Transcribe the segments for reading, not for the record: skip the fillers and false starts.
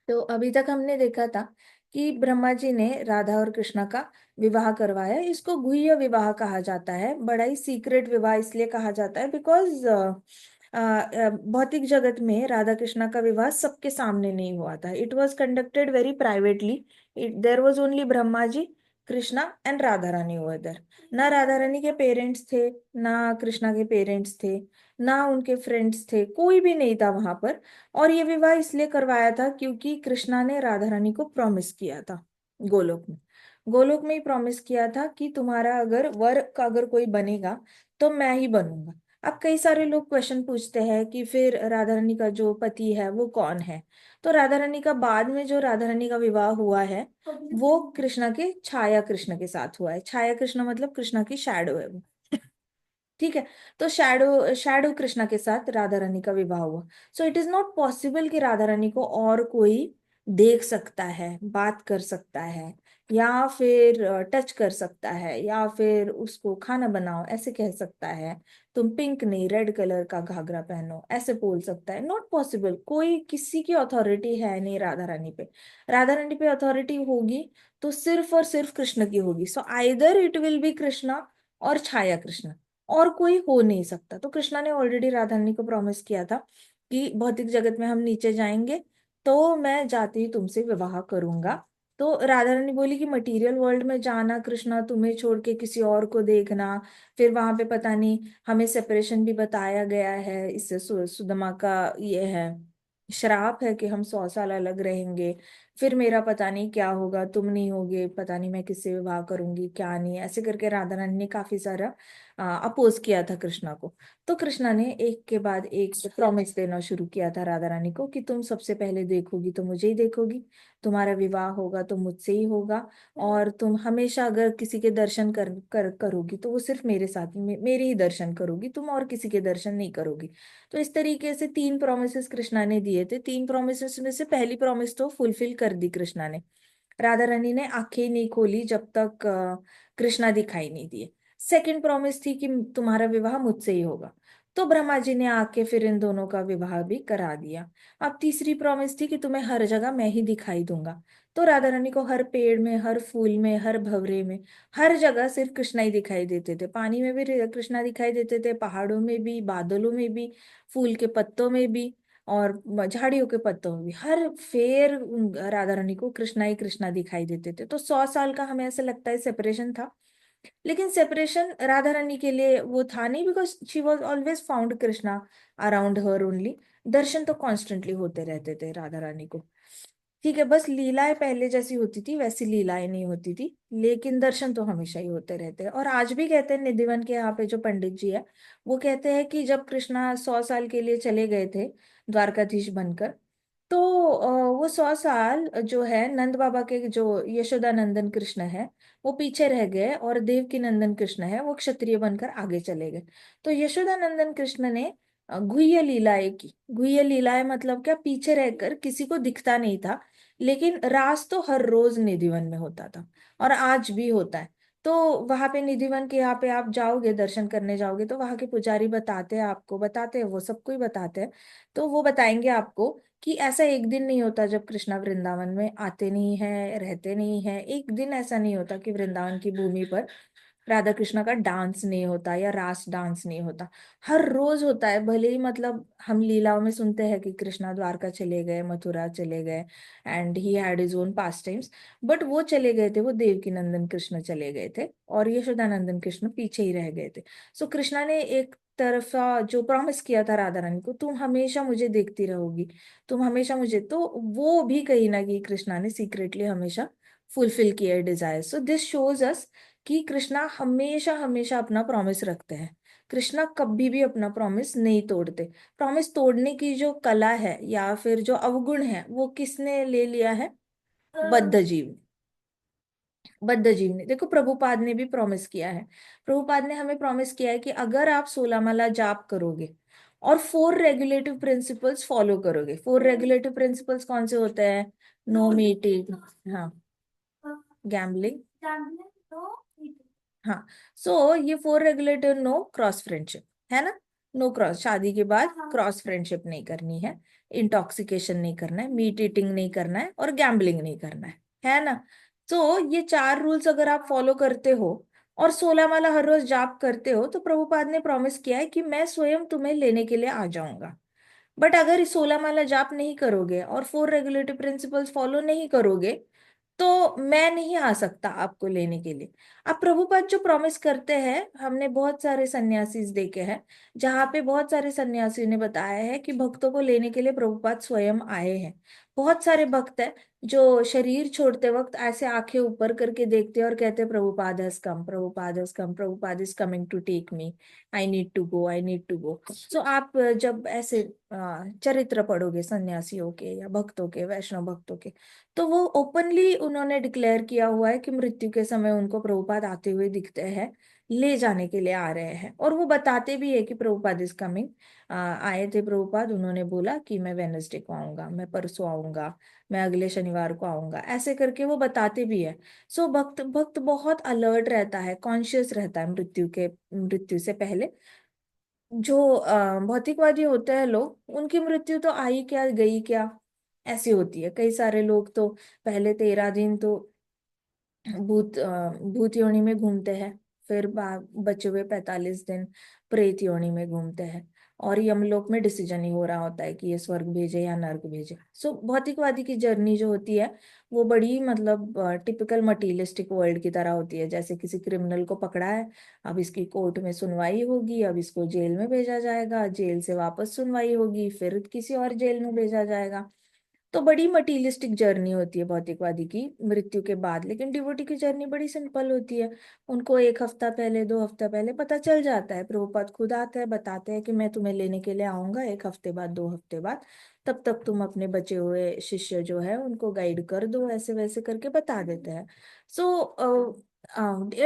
तो अभी तक हमने देखा था कि ब्रह्मा जी ने राधा और कृष्णा का विवाह करवाया। इसको गुह्य विवाह कहा जाता है, बड़ा ही सीक्रेट विवाह इसलिए कहा जाता है बिकॉज भौतिक जगत में राधा कृष्णा का विवाह सबके सामने नहीं हुआ था। It was conducted very privately. There was only Brahma ji, Krishna and Radha Rani हुए दर। ना राधा रानी के पेरेंट्स थे, ना कृष्णा के पेरेंट्स थे, ना उनके फ्रेंड्स थे, कोई भी नहीं था वहां पर। और ये विवाह इसलिए करवाया था क्योंकि कृष्णा ने राधा रानी को प्रॉमिस किया था गोलोक में। गोलोक में ही प्रॉमिस किया था कि तुम्हारा अगर वर का अगर कोई बनेगा तो मैं ही बनूंगा। अब कई सारे लोग क्वेश्चन पूछते हैं कि फिर राधा रानी का जो पति है वो कौन है। तो राधा रानी का बाद में जो राधा रानी का विवाह हुआ है वो कृष्णा के छाया कृष्ण के साथ हुआ है। छाया कृष्ण मतलब कृष्णा की शैडो है वो। ठीक है। तो शैडो शैडो कृष्णा के साथ राधा रानी का विवाह हुआ। So it is not possible कि राधा रानी को और कोई देख सकता है, बात कर सकता है, या फिर टच कर सकता है, या फिर उसको खाना बनाओ ऐसे कह सकता है। तुम पिंक नहीं रेड कलर का घाघरा पहनो ऐसे बोल सकता है। Not possible. कोई किसी की अथॉरिटी है नहीं राधा रानी पे। राधा रानी पे अथॉरिटी होगी तो सिर्फ और सिर्फ कृष्ण की होगी। So either it will be Krishna और छाया कृष्ण, और कोई हो नहीं सकता। तो कृष्णा ने ऑलरेडी राधा रानी को प्रॉमिस किया था कि भौतिक जगत में हम नीचे जाएंगे तो मैं जाते ही तुमसे विवाह करूंगा। तो राधा रानी बोली कि मटेरियल वर्ल्ड में जाना कृष्णा, तुम्हें छोड़ के किसी और को देखना, फिर वहां पे पता नहीं, हमें सेपरेशन भी बताया गया है। इससे सुदामा का ये है, श्राप है कि हम 100 साल अलग रहेंगे। फिर मेरा पता नहीं क्या होगा, तुम नहीं होगे, पता नहीं मैं किससे विवाह करूंगी क्या नहीं, ऐसे करके राधा रानी ने काफी सारा अपोज किया था कृष्णा को। तो कृष्णा ने एक के बाद एक प्रॉमिस देना शुरू किया था राधा रानी को कि तुम सबसे पहले देखोगी तो मुझे ही देखोगी, तुम्हारा विवाह होगा तो मुझसे ही होगा, और तुम हमेशा अगर किसी के दर्शन करोगी तो वो सिर्फ मेरे साथ मेरे ही दर्शन करोगी, तुम और किसी के दर्शन नहीं करोगी। तो इस तरीके से 3 प्रॉमिसेस कृष्णा ने दिए थे। 3 प्रॉमिसेस में से पहली प्रॉमिस तो फुलफिल कर दी कृष्णा ने। राधा रानी ने आंखें ही नहीं खोली जब तक कृष्णा दिखाई नहीं दिए। सेकंड प्रॉमिस थी कि तुम्हारा विवाह मुझसे ही होगा। तो ब्रह्मा जी ने आके फिर इन दोनों का विवाह भी करा दिया। अब तीसरी प्रॉमिस थी कि तुम्हें हर जगह मैं ही दिखाई दूंगा। तो राधा रानी को हर पेड़ में, हर फूल में, हर भंवरे में, हर जगह सिर्फ कृष्णा ही दिखाई देते थे। पानी में भी कृष्णा दिखाई देते थे, पहाड़ों में भी, बादलों में भी, फूल के पत्तों में भी, और झाड़ियों के पत्तों में भी, हर फेर राधा रानी को कृष्णा ही कृष्णा दिखाई देते थे। तो 100 साल का हमें ऐसा लगता है सेपरेशन था। लेकिन सेपरेशन राधा रानी के लिए वो था नहीं, because she was always found Krishna around her only. दर्शन तो कॉन्स्टेंटली होते रहते थे राधा रानी को। ठीक है, बस लीलाएं पहले जैसी होती थी वैसी लीलाएं नहीं होती थी, लेकिन दर्शन तो हमेशा ही होते रहते हैं। और आज भी कहते हैं, निधिवन के यहाँ पे जो पंडित जी है वो कहते हैं कि जब कृष्णा 100 साल के लिए चले गए थे द्वारकाधीश बनकर, तो वो 100 साल जो है नंद बाबा के, जो यशोदा नंदन कृष्ण है वो पीछे रह गए, और देवकी नंदन कृष्ण है वो क्षत्रिय बनकर आगे चले गए। तो यशोदा नंदन कृष्ण ने गुह्य लीलाएं की। गुह्य लीलाएं मतलब क्या, पीछे रहकर किसी को दिखता नहीं था, लेकिन रास तो हर रोज निधिवन में होता था, और आज भी होता है। तो वहां पे निधिवन के यहाँ पे आप जाओगे, दर्शन करने जाओगे, तो वहां के पुजारी बताते हैं आपको, बताते हैं, वो सबको ही बताते हैं। तो वो बताएंगे आपको कि ऐसा एक दिन नहीं होता जब कृष्णा वृंदावन में आते नहीं है, रहते नहीं है। एक दिन ऐसा नहीं होता कि वृंदावन की भूमि पर राधा कृष्णा का डांस नहीं होता या रास डांस नहीं होता। हर रोज होता है। भले ही मतलब हम लीलाओं में सुनते हैं कि कृष्णा द्वारका चले गए, मथुरा चले गए, and he had his own pass times, but वो चले गए थे, वो देवकी नंदन कृष्ण चले गए थे, और यशोदानंदन कृष्ण पीछे ही रह गए थे। सो कृष्णा ने एक तरफा जो प्रॉमिस किया था राधा रानी को, तुम हमेशा मुझे देखती रहोगी, तुम हमेशा मुझे, तो वो भी कहीं ना कहीं कृष्णा ने सीक्रेटली हमेशा फुलफिल किया desire. So this shows us कि कृष्णा हमेशा हमेशा अपना प्रॉमिस रखते हैं। कृष्णा कभी भी अपना प्रॉमिस नहीं तोड़ते। प्रॉमिस तोड़ने की जो कला है या फिर जो अवगुण है वो किसने ले लिया है? बद्ध जीव। बद्ध जीव ने। देखो, प्रभुपाद ने भी प्रॉमिस किया है। प्रभुपाद ने हमें प्रॉमिस किया है कि अगर आप 16 माला जाप करोगे और 4 रेगुलेटिव प्रिंसिपल्स फॉलो करोगे। 4 रेगुलेटिव प्रिंसिपल्स कौन से होते हैं? नो मीटिंग, हाँ, गैम्बलिंग, हाँ। सो ये 4 रेगुलेटिव, नो क्रॉस फ्रेंडशिप, है ना? नो क्रॉस, शादी के बाद क्रॉस फ्रेंडशिप नहीं करनी है। इंटॉक्सिकेशन नहीं करना है, मीट ईटिंग नहीं करना है, और गैम्बलिंग नहीं करना है ना। तो ये 4 रूल्स अगर आप फॉलो करते हो और 16 माला हर रोज जाप करते हो, तो प्रभुपाद ने प्रॉमिस किया है कि मैं स्वयं तुम्हें लेने के लिए आ जाऊंगा। बट अगर इस 16 माला जाप नहीं करोगे और 4 रेगुलेटरी प्रिंसिपल्स फॉलो नहीं करोगे, तो मैं नहीं आ सकता आपको लेने के लिए। अब प्रभुपाद जो प्रॉमिस करते हैं, हमने बहुत सारे सन्यासीज देखे हैं जहाँ पे बहुत सारे सन्यासी ने बताया है कि भक्तों को लेने के लिए प्रभुपाद स्वयं आए हैं। बहुत सारे भक्त हैं जो शरीर छोड़ते वक्त ऐसे आंखें ऊपर करके देखते हैं और कहते हैं, Prabhupada has come, Prabhupada has come, Prabhupada is coming to take me, I need to go, I need to go. So आप जब ऐसे चरित्र पढ़ोगे सन्यासियों के या भक्तों के, वैष्णव भक्तों के, तो वो ओपनली उन्होंने डिक्लेयर किया हुआ है कि मृत्यु के समय उनको प्रभुपाद आते हुए दिखते हैं, ले जाने के लिए आ रहे हैं। और वो बताते भी है कि प्रभुपाद इज कमिंग। आए थे प्रभुपाद, उन्होंने बोला कि मैं वेनसडे को आऊंगा, मैं परसों आऊंगा, मैं अगले शनिवार को आऊंगा, ऐसे करके वो बताते भी है। सो भक्त भक्त बहुत अलर्ट रहता है, कॉन्शियस रहता है मृत्यु से पहले। जो भौतिकवादी होते हैं लोग, उनकी मृत्यु तो आई क्या गई क्या ऐसी होती है। कई सारे लोग तो पहले 13 दिन तो भूत योनि में घूमते हैं, फिर बचे हुए 45 दिन प्रेत योनि में घूमते हैं, और यमलोक में डिसीजन ही हो रहा होता है कि ये स्वर्ग भेजे या नर्क भेजे। सो भौतिकवादी की जर्नी जो होती है, वो बड़ी मतलब टिपिकल मटीरियलिस्टिक वर्ल्ड की तरह होती है। जैसे किसी क्रिमिनल को पकड़ा है, अब इसकी कोर्ट में सुनवाई होगी, अब इसको जेल में भेजा जाएगा, जेल से वापस सुनवाई होगी, फिर किसी और जेल में भेजा जाएगा। तो बड़ी मटीरियलिस्टिक जर्नी होती है भौतिकवादी की मृत्यु के बाद। लेकिन डिवोटी की जर्नी बड़ी सिंपल होती है। उनको 1 हफ्ता पहले, 2 हफ्ता पहले पता चल जाता है, प्रभुपाद खुद आते हैं, बताते हैं कि मैं तुम्हें लेने के लिए आऊंगा 1 हफ्ते बाद, 2 हफ्ते बाद। तब तक तुम अपने बचे हुए शिष्य जो है उनको गाइड कर दो, ऐसे वैसे करके बता देते हैं। So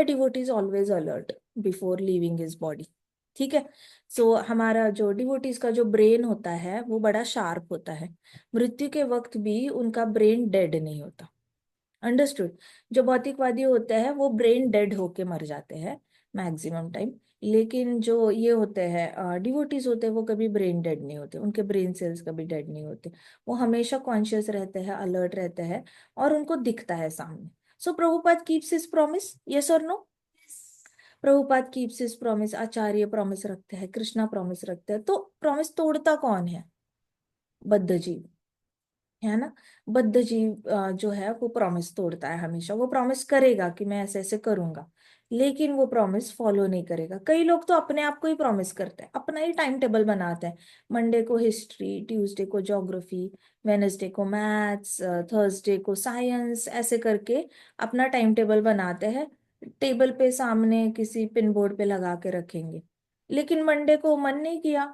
devotee is always alert before leaving his body. ठीक है। सो हमारा जो डिवोटीज का जो ब्रेन होता है वो बड़ा शार्प होता है। मृत्यु के वक्त भी उनका ब्रेन डेड नहीं होता। अंडरस्टूड। जो भौतिकवादी होते हैं वो ब्रेन डेड होके मर जाते हैं मैक्सिमम टाइम। लेकिन जो ये होते हैं डिवोटीज होते हैं, वो कभी ब्रेन डेड नहीं होते, उनके ब्रेन सेल्स कभी डेड नहीं होते। वो हमेशा कॉन्शियस रहते हैं, अलर्ट रहते हैं, और उनको दिखता है सामने। So Prabhupada keeps his promise, yes और no? Prabhupada keeps his promise, आचार्य प्रॉमिस रखते हैं, कृष्णा प्रॉमिस रखते हैं। तो प्रॉमिस तोड़ता कौन है? बद्ध जीव, है ना। बद्ध जीव जो है वो प्रॉमिस तोड़ता है हमेशा। वो प्रॉमिस करेगा कि मैं ऐसे ऐसे करूंगा, लेकिन वो प्रॉमिस फॉलो नहीं करेगा। कई लोग तो अपने आप को ही प्रॉमिस करते हैं, अपना ही टाइम टेबल बनाते हैं। मंडे को हिस्ट्री, ट्यूसडे को ज्योग्राफी, वेनेसडे को मैथ्स, थर्सडे को साइंस, ऐसे करके अपना टाइम टेबल बनाते हैं। टेबल पे सामने किसी पिन बोर्ड पे लगा के रखेंगे। लेकिन मंडे को मन नहीं किया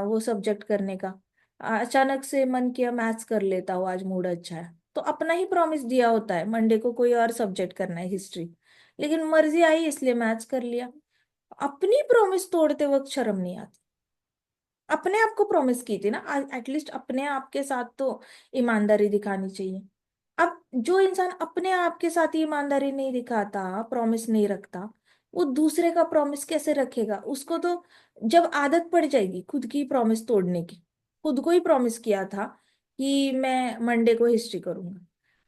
वो सब्जेक्ट करने का, अचानक से मन किया मैथ्स कर लेता हूँ, आज मूड अच्छा है, तो अपना ही प्रॉमिस दिया होता है मंडे को कोई और सब्जेक्ट करना है, हिस्ट्री, लेकिन मर्जी आई इसलिए मैथ्स कर लिया। अपनी प्रॉमिस तोड़ते वक्त शर्म नहीं आती? अपने आप को प्रॉमिस की थी ना, एटलीस्ट अपने आप के साथ तो ईमानदारी दिखानी चाहिए। अब जो इंसान अपने आप के साथ ही ईमानदारी नहीं दिखाता, प्रॉमिस नहीं रखता, वो दूसरे का प्रॉमिस कैसे रखेगा? उसको तो जब आदत पड़ जाएगी खुद की प्रॉमिस तोड़ने की। खुद को ही प्रॉमिस किया था कि मैं मंडे को हिस्ट्री करूंगा,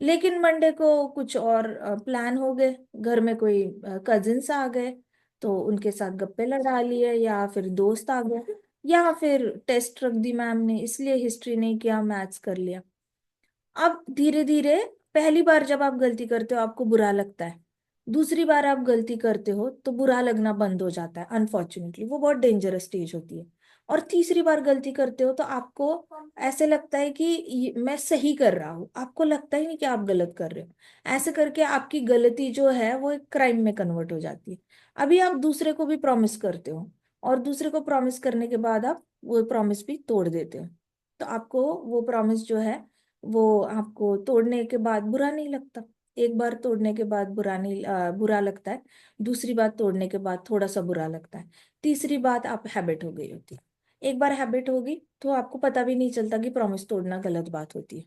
लेकिन मंडे को कुछ और प्लान हो गए, घर में कोई कजिन्स आ गए, तो उनके साथ गप्पे लड़ा लिए, या फिर दोस्त आ गए, या फिर टेस्ट रख दी मैम ने इसलिए हिस्ट्री नहीं किया, मैथ्स कर लिया। अब धीरे धीरे, पहली बार जब आप गलती करते हो आपको बुरा लगता है, दूसरी बार आप गलती करते हो तो बुरा लगना बंद हो जाता है, अनफॉर्चुनेटली वो बहुत डेंजरस स्टेज होती है। और तीसरी बार गलती करते हो तो आपको ऐसे लगता है कि मैं सही कर रहा हूँ, आपको लगता ही नहीं कि आप गलत कर रहे हो। ऐसे करके आपकी गलती जो है वो एक क्राइम में कन्वर्ट हो जाती है। अभी आप दूसरे को भी प्रॉमिस करते हो, और दूसरे को प्रॉमिस करने के बाद आप वो प्रॉमिस भी तोड़ देते हो, तो आपको वो प्रॉमिस जो है वो आपको तोड़ने के बाद बुरा नहीं लगता। एक बार तोड़ने के बाद बुरा लगता है, दूसरी बार तोड़ने के बाद थोड़ा सा बुरा लगता है, तीसरी बात आप हैबिट हो गई होती है। एक बार हैबिट होगी तो आपको पता भी नहीं चलता कि प्रॉमिस तोड़ना गलत बात होती है।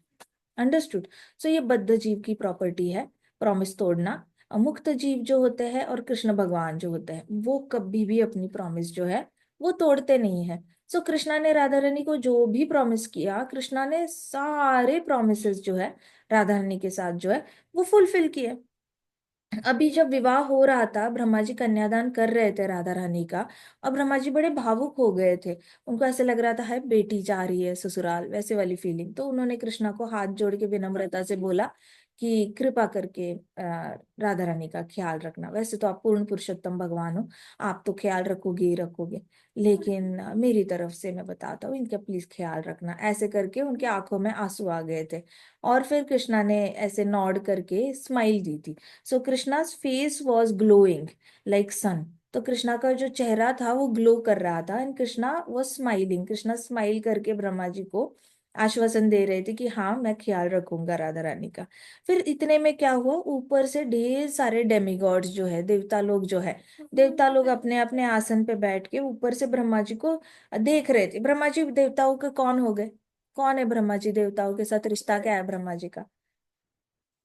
अंडरस्टूड। सो ये बद्ध जीव की प्रॉपर्टी है, प्रॉमिस तोड़ना। मुक्त जीव जो होते हैं और कृष्ण भगवान जो होते हैं, वो कभी भी अपनी प्रॉमिस जो है वो तोड़ते नहीं है। सो कृष्णा ने राधा रानी को जो भी प्रॉमिस किया, कृष्णा ने सारे प्रॉमिसेस जो है राधा रानी के साथ जो है वो फुलफिल किए। अभी जब विवाह हो रहा था, ब्रह्मा जी कन्यादान कर रहे थे राधा रानी का, और ब्रह्मा जी बड़े भावुक हो गए थे। उनको ऐसे लग रहा था है बेटी जा रही है ससुराल, वैसे वाली फीलिंग। तो उन्होंने कृष्णा को हाथ जोड़ के विनम्रता से बोला कि कृपा करके राधा रानी का ख्याल रखना। वैसे तो आप पूर्ण पुरुषोत्तम भगवान हो, आप तो ख्याल रखोगे ही रखोगे, लेकिन मेरी तरफ से मैं बताता हूँ, इनका प्लीज ख्याल रखना। ऐसे करके उनके आंखों में आंसू आ गए थे। और फिर कृष्णा ने ऐसे नॉड करके स्माइल दी थी। सो कृष्णा's फेस वॉज ग्लोइंग लाइक सन। तो कृष्णा का जो चेहरा था वो ग्लो कर रहा था, and Krishna was smiling. Krishna smile करके ब्रह्मा जी को आश्वासन दे रहे थे कि हाँ मैं ख्याल रखूंगा राधा रानी का। फिर इतने में क्या हुआ, ऊपर से ढेर सारे डेमिगॉड्स जो है, देवता लोग जो है, देवता लोग अपने अपने आसन पे बैठ के ऊपर से ब्रह्मा जी को देख रहे थे। ब्रह्मा जी देवताओं के कौन हो गए? कौन है ब्रह्मा जी? देवताओं के साथ रिश्ता क्या है ब्रह्मा जी का?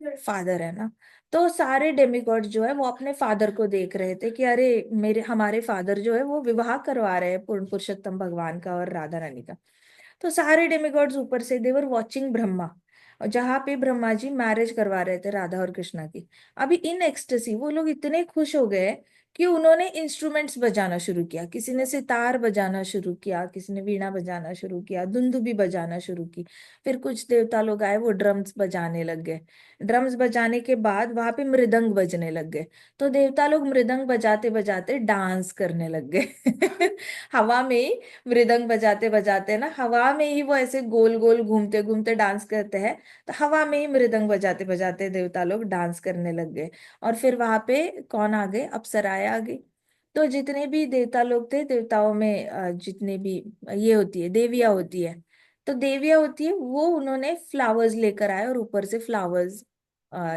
फादर है ना। तो सारे डेमिगॉड जो है वो अपने फादर को देख रहे थे कि अरे मेरे हमारे फादर जो है वो विवाह करवा रहे हैं पूर्ण पुरुषोत्तम भगवान का और राधा रानी का। तो सारे डेमिगॉड्स ऊपर से देवर वॉचिंग ब्रह्मा, और जहाँ पे ब्रह्मा जी मैरिज करवा रहे थे राधा और कृष्णा की। अभी इन एक्सटेसी वो लोग इतने खुश हो गए कि उन्होंने इंस्ट्रूमेंट्स बजाना शुरू किया। किसी ने सितार बजाना शुरू किया, किसी ने वीणा बजाना शुरू किया, दुंदुबी बजाना शुरू की। फिर कुछ देवता लोग आए, वो ड्रम्स बजाने लग गए। ड्रम्स बजाने के बाद वहां पे मृदंग बजने लग गए। तो देवता लोग मृदंग बजाते बजाते डांस करने लग गए हवा में ही मृदंग बजाते बजाते ना, हवा में ही वो ऐसे गोल गोल घूमते घूमते डांस करते हैं। तो हवा में ही मृदंग बजाते बजाते देवता लोग डांस करने लग गए। और फिर वहां पे कौन आ गए? अप्सराएं आ गई। तो जितने भी देवता लोग थे, देवताओं में जितने भी ये होती है देवियां होती है, तो देवियां होती है वो, उन्होंने फ्लावर्स लेकर आए और ऊपर से फ्लावर्स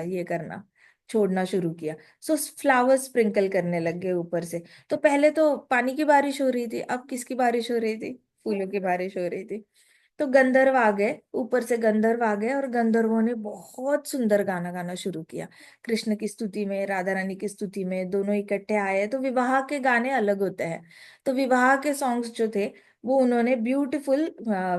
ये करना छोड़ना शुरू किया। सो फ्लावर्स स्प्रिंकल करने लग गए ऊपर से। तो पहले तो पानी की बारिश हो रही थी, अब किसकी बारिश हो रही थी? फूलों की बारिश हो रही थी। तो गंधर्व आ गए, ऊपर से गंधर्व आ गए, और गंधर्वों ने बहुत सुंदर गाना गाना शुरू किया। कृष्ण की स्तुति में, राधा रानी की स्तुति में, दोनों इकट्ठे आए। तो विवाह के गाने अलग होते हैं। तो विवाह के सॉन्ग्स जो थे वो उन्होंने beautiful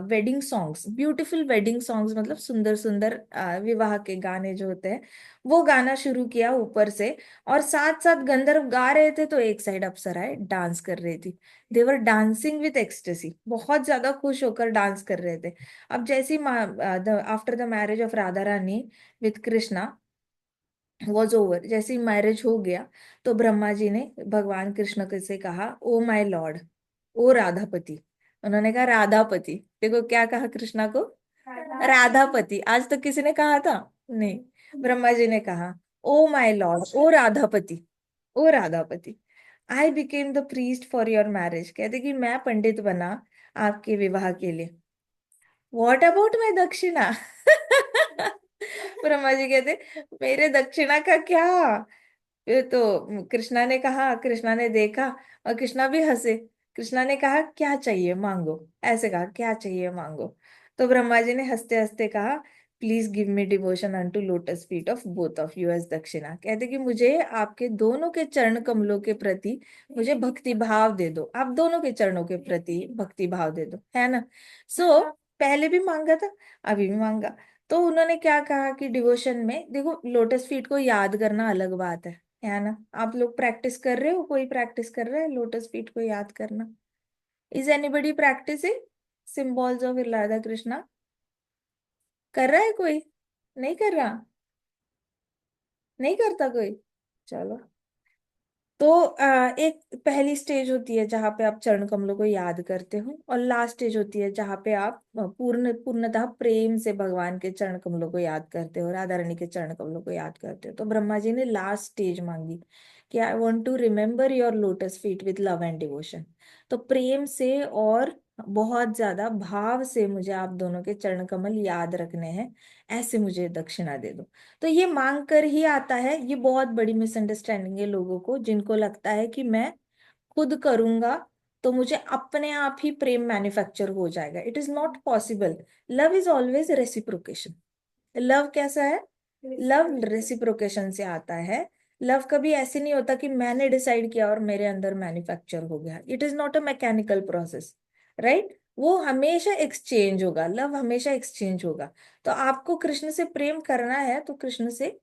wedding songs, beautiful wedding songs मतलब सुंदर सुंदर विवाह के गाने जो होते हैं वो गाना शुरू किया ऊपर से। और साथ साथ गंधर्व गा रहे थे, तो एक साइड अप्सराएं डांस कर रही थी। देवर डांसिंग विथ एक्सटेसी, बहुत ज्यादा खुश होकर डांस कर रहे थे। अब जैसी after the marriage of Radha Rani with Krishna was over, जैसे ही मैरिज हो गया, तो ब्रह्मा जी ने भगवान कृष्ण से कहा, oh my lord, oh Radhapati. उन्होंने कहा राधापति। देखो क्या कहा कृष्णा को, राधापति। आज तक किसी ने कहा था? नहीं, ब्रह्मा जी ने कहा oh my lord, oh Radhapati, oh Radhapati. I became the priest for your marriage. कहते कि मैं पंडित बना आपके विवाह के लिए। व्हाट अबाउट माई दक्षिणा ब्रह्मा जी कहते मेरे दक्षिणा का क्या? फिर तो कृष्णा ने कहा, कृष्णा ने देखा और कृष्णा भी हंसे। कृष्णा ने कहा क्या चाहिए मांगो, ऐसे कहा क्या चाहिए मांगो। तो ब्रह्मा जी ने हंसते हंसते कहा, please give me devotion unto lotus feet of both of you as dakshina. कहते कि मुझे आपके दोनों के चरण कमलों के प्रति मुझे भक्ति भाव दे दो, आप दोनों के चरणों के प्रति भक्ति भाव दे दो, है ना। सो पहले भी मांगा था, अभी भी मांगा। तो उन्होंने क्या कहा कि डिवोशन में देखो, लोटस फीट को याद करना अलग बात है ना। आप लोग प्रैक्टिस कर रहे हो? कोई प्रैक्टिस कर रहा है लोटस फीट को याद करना? Is anybody practising symbols of Radha Krishna? कर रहा है कोई? नहीं कर रहा? नहीं करता कोई? चलो। तो एक पहली स्टेज होती है जहाँ पे आप चरण कमलों को याद करते हो, और लास्ट स्टेज होती है जहाँ पे आप पूर्णतः प्रेम से भगवान के चरण कमलों को याद करते हो, राधा रानी के चरण कमलों को याद करते हो। तो ब्रह्मा जी ने लास्ट स्टेज मांगी कि I want to remember your lotus feet with love and devotion. तो प्रेम से और बहुत ज्यादा भाव से मुझे आप दोनों के चरण कमल याद रखने हैं, ऐसे मुझे दक्षिणा दे दो। तो ये मांग कर ही आता है। ये बहुत बड़ी मिसअंडरस्टैंडिंग है लोगों को, जिनको लगता है कि मैं खुद करूंगा तो मुझे अपने आप ही प्रेम मैन्युफैक्चर हो जाएगा। It is not possible. Love is always reciprocation. Love कैसा है? लव रेसिप्रोकेशन से आता है। लव कभी ऐसे नहीं होता कि मैंने डिसाइड किया और मेरे अंदर मैन्युफैक्चर हो गया। It is not a mechanical process. Right. वो हमेशा एक्सचेंज होगा, लव हमेशा एक्सचेंज होगा। तो आपको कृष्ण से प्रेम करना है तो कृष्ण से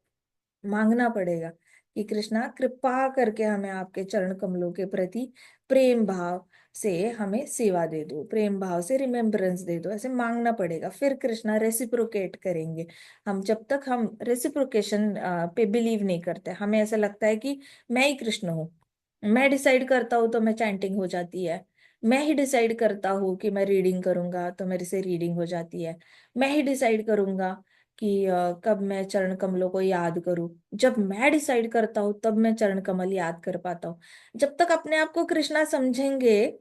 मांगना पड़ेगा कि कृष्णा कृपा करके हमें आपके चरण कमलों के प्रति प्रेम भाव से हमें सेवा दे दो, प्रेम भाव से रिमेम्बरेंस दे दो, ऐसे मांगना पड़ेगा। फिर कृष्णा रेसिप्रोकेट करेंगे। हम जब तक हम रेसिप्रोकेशन पे बिलीव नहीं करते, हमें ऐसा लगता है कि मैं ही कृष्ण हूँ, मैं डिसाइड करता हूँ तो मैं चैंटिंग हो जाती है, मैं ही डिसाइड करता हूँ कि मैं रीडिंग करूंगा तो मेरे से रीडिंग हो जाती है, मैं ही डिसाइड करूंगा कि कब मैं चरण कमलों को याद करूं, जब मैं डिसाइड करता हूँ तब मैं चरण कमल याद कर पाता हूँ। जब तक अपने आप को कृष्णा समझेंगे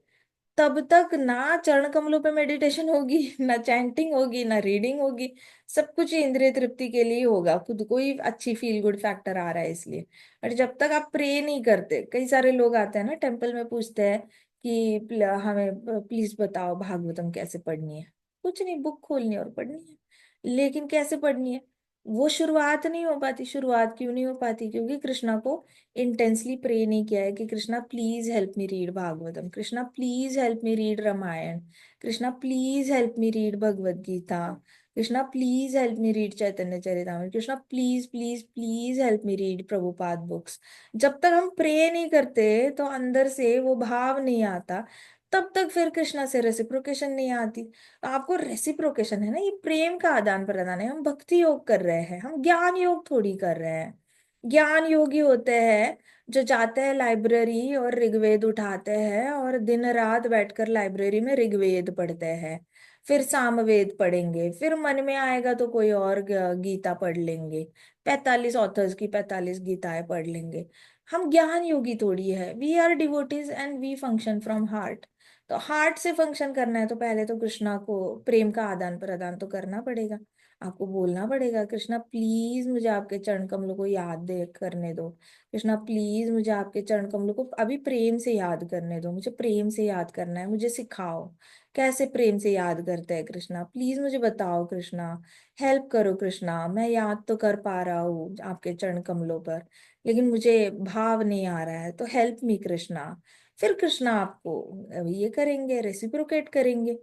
तब तक ना चरण कमलों पे मेडिटेशन होगी, ना चैंटिंग होगी, ना रीडिंग होगी। सब कुछ इंद्रिय तृप्ति के लिए ही होगा, खुद को ही अच्छी फील गुड फैक्टर आ रहा है इसलिए। और जब तक आप प्रे नहीं करते, कई सारे लोग आते हैं ना टेम्पल में, पूछते हैं कि हमें प्लीज बताओ भागवतम कैसे पढ़नी है। कुछ नहीं, बुक खोलनी है और पढ़नी है, लेकिन कैसे पढ़नी है वो शुरुआत नहीं हो पाती। शुरुआत क्यों नहीं हो पाती? क्योंकि कृष्णा को इंटेंसली प्रे नहीं किया है कि Krishna please help me read Bhagavatam, Krishna please help me read Ramayan, Krishna please help me read Bhagavad Gita, Krishna please help me read Chaitanya Charitamrita, Krishna please please please help me read Prabhupada books. जब तक हम प्रे नहीं करते तो अंदर से वो भाव नहीं आता, तब तक फिर कृष्णा से रेसिप्रोकेशन नहीं आती। तो आपको रेसिप्रोकेशन है ना, ये प्रेम का आदान प्रदान है। हम भक्ति योग कर रहे हैं, हम ज्ञान योग थोड़ी कर रहे हैं। ज्ञान योगी होते हैं जो जाते हैं लाइब्रेरी और ऋग्वेद उठाते हैं और दिन रात बैठकर लाइब्रेरी में ऋग्वेद पढ़ते हैं, फिर सामवेद पढ़ेंगे, फिर मन में आएगा तो कोई और गीता पढ़ लेंगे, 45 ऑथर्स की 45 गीताएं पढ़ लेंगे। हम ज्ञान योगी थोड़ी है, we are devotees and we function from heart. तो हार्ट से फंक्शन करना है तो पहले तो कृष्णा को प्रेम का आदान प्रदान तो करना पड़ेगा। आपको बोलना पड़ेगा कृष्णा प्लीज मुझे आपके चरण कमलों को याद दे करने दो, कृष्णा प्लीज मुझे आपके चरण कमलों को अभी प्रेम से याद करने दो, मुझे प्रेम से याद करना है, मुझे सिखाओ कैसे प्रेम से याद करते हैं कृष्णा, प्लीज मुझे बताओ कृष्णा, हेल्प करो कृष्णा। मैं याद तो कर पा रहा हूँ आपके चरण कमलों पर, लेकिन मुझे भाव नहीं आ रहा है, तो हेल्प मी कृष्णा। फिर कृष्णा आपको ये करेंगे, रेसिप्रोकेट करेंगे।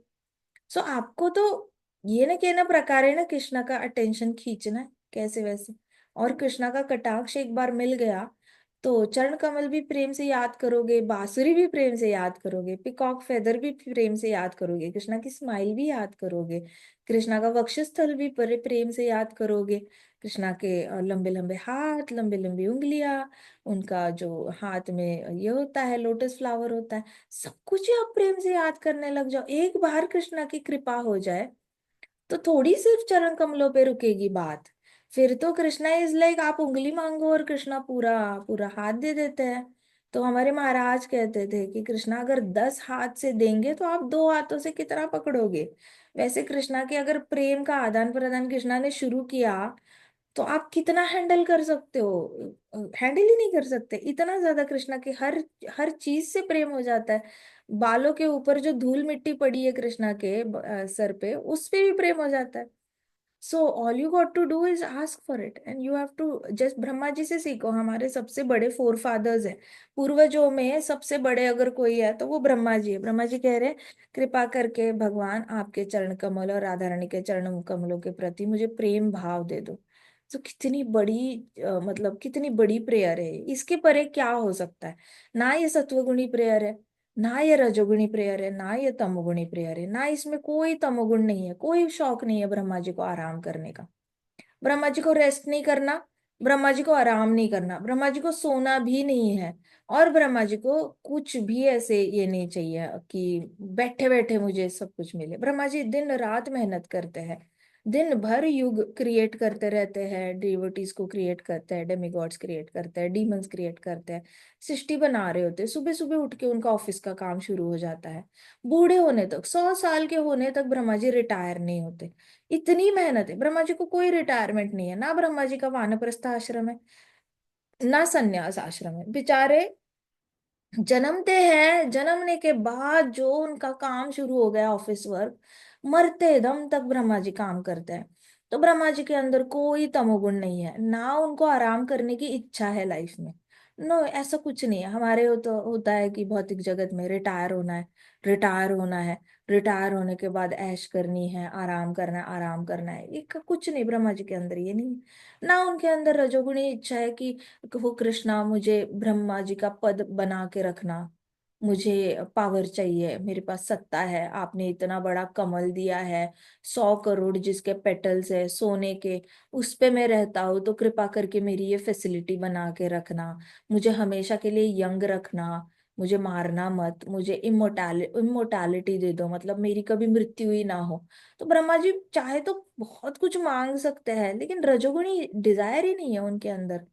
सो आपको तो ये ना कहना प्रकार है ना कृष्णा का अटेंशन खींचना है कैसे वैसे। और कृष्णा का कटाक्ष एक बार मिल गया तो चरण कमल भी प्रेम से याद करोगे, बांसुरी भी प्रेम से याद करोगे, पिकॉक फेदर भी प्रेम से याद करोगे, कृष्णा की स्माइल भी याद करोगे, कृष्णा का वक्षस्थल भी प्रेम से याद करोगे, कृष्णा के लंबे लंबे हाथ, लंबी लंबी उंगलियां, उनका जो हाथ में ये होता है लोटस फ्लावर होता है, सब कुछ ही आप प्रेम से याद करने लग जाओ। एक बार कृष्णा की कृपा हो जाए तो थोड़ी सिर्फ चरण कमलों पे रुकेगी बात। फिर तो कृष्णा इज लाइक आप उंगली मांगो और कृष्णा पूरा पूरा हाथ दे देते हैं। तो हमारे महाराज कहते थे कि कृष्णा अगर 10 हाथ से देंगे तो आप 2 हाथों से कितना पकड़ोगे। वैसे कृष्णा के अगर प्रेम का आदान प्रदान कृष्णा ने शुरू किया तो आप कितना हैंडल कर सकते हो? हैंडल ही नहीं कर सकते, इतना ज्यादा कृष्णा के हर हर चीज से प्रेम हो जाता है। बालों के ऊपर जो धूल मिट्टी पड़ी है कृष्णा के सर पे, उस पे भी प्रेम हो जाता है। So all you got to do is ask for it and you have to just Brahma ji से सीखो, हमारे सबसे बड़े फोर फादर्स हैं। पूर्वजों में सबसे बड़े अगर कोई है तो वो ब्रह्मा जी है। ब्रह्मा जी कह रहे हैं कृपा करके भगवान आपके चरण कमल और राधा रानी के चरण कमलों के प्रति मुझे प्रेम भाव दे दो। तो कितनी बड़ी मतलब कितनी बड़ी प्रेयर है, इसके परे क्या हो सकता है? ना ये सत्वगुणी प्रेयर है, ना ये रजोगुणी प्रेयर है, ना ये तमोगुणी प्रेयर है, ना इसमें कोई तमोगुण नहीं है, कोई शौक नहीं है ब्रह्मा जी को आराम करने का। ब्रह्मा जी को रेस्ट नहीं करना, ब्रह्मा जी को आराम नहीं करना, ब्रह्मा जी को सोना भी नहीं है, और ब्रह्मा जी को कुछ भी ऐसे ये नहीं चाहिए कि बैठे बैठे मुझे सब कुछ मिले। ब्रह्मा जी दिन रात मेहनत करते हैं, दिन भर युग क्रिएट करते रहते हैं, डिवोटीज को क्रिएट करते हैं, डेमिगॉड्स क्रिएट करते हैं, डीमंस क्रिएट करते हैं, सृष्टि बना रहे होते हैं। सुबह सुबह उठ के उनका ऑफिस का काम शुरू हो जाता है, बूढ़े होने तक, 100 साल के होने तक ब्रह्मा जी रिटायर नहीं होते। इतनी मेहनत है, ब्रह्मा जी को कोई रिटायरमेंट नहीं है, ना ब्रह्मा जी का वानप्रस्थ आश्रम है, ना संन्यास आश्रम है। बेचारे जन्मते हैं, जन्मने के बाद जो उनका काम शुरू हो गया ऑफिस वर्क, मरते दम तक ब्रह्मा जी काम करते हैं। तो ब्रह्मा जी के अंदर कोई तमोगुण नहीं है, ना उनको आराम करने की इच्छा है लाइफ में। नो, ऐसा कुछ नहीं है हमारे। हो तो होता है कि भौतिक जगत में रिटायर होना है, रिटायर होना है, रिटायर होने के बाद ऐश करनी है, आराम करना है, आराम करना है, ये कुछ नहीं ब्रह्मा जी के अंदर, ये नहीं है। ना उनके अंदर रजोगुणी इच्छा है कि वो कृष्णा मुझे ब्रह्मा जी का पद बना के रखना, मुझे पावर चाहिए, मेरे पास सत्ता है, आपने इतना बड़ा कमल दिया है, 100 करोड़ जिसके पेटल्स है सोने के, उस पे मैं रहता हूँ, तो कृपा करके मेरी ये फैसिलिटी बना के रखना, मुझे हमेशा के लिए यंग रखना, मुझे मारना मत, मुझे इमोर्टैलिटी दे दो, मतलब मेरी कभी मृत्यु ही ना हो। तो ब्रह्मा जी चाहे तो बहुत कुछ मांग सकते हैं, लेकिन रजोगुणी डिजायर ही नहीं है उनके अंदर।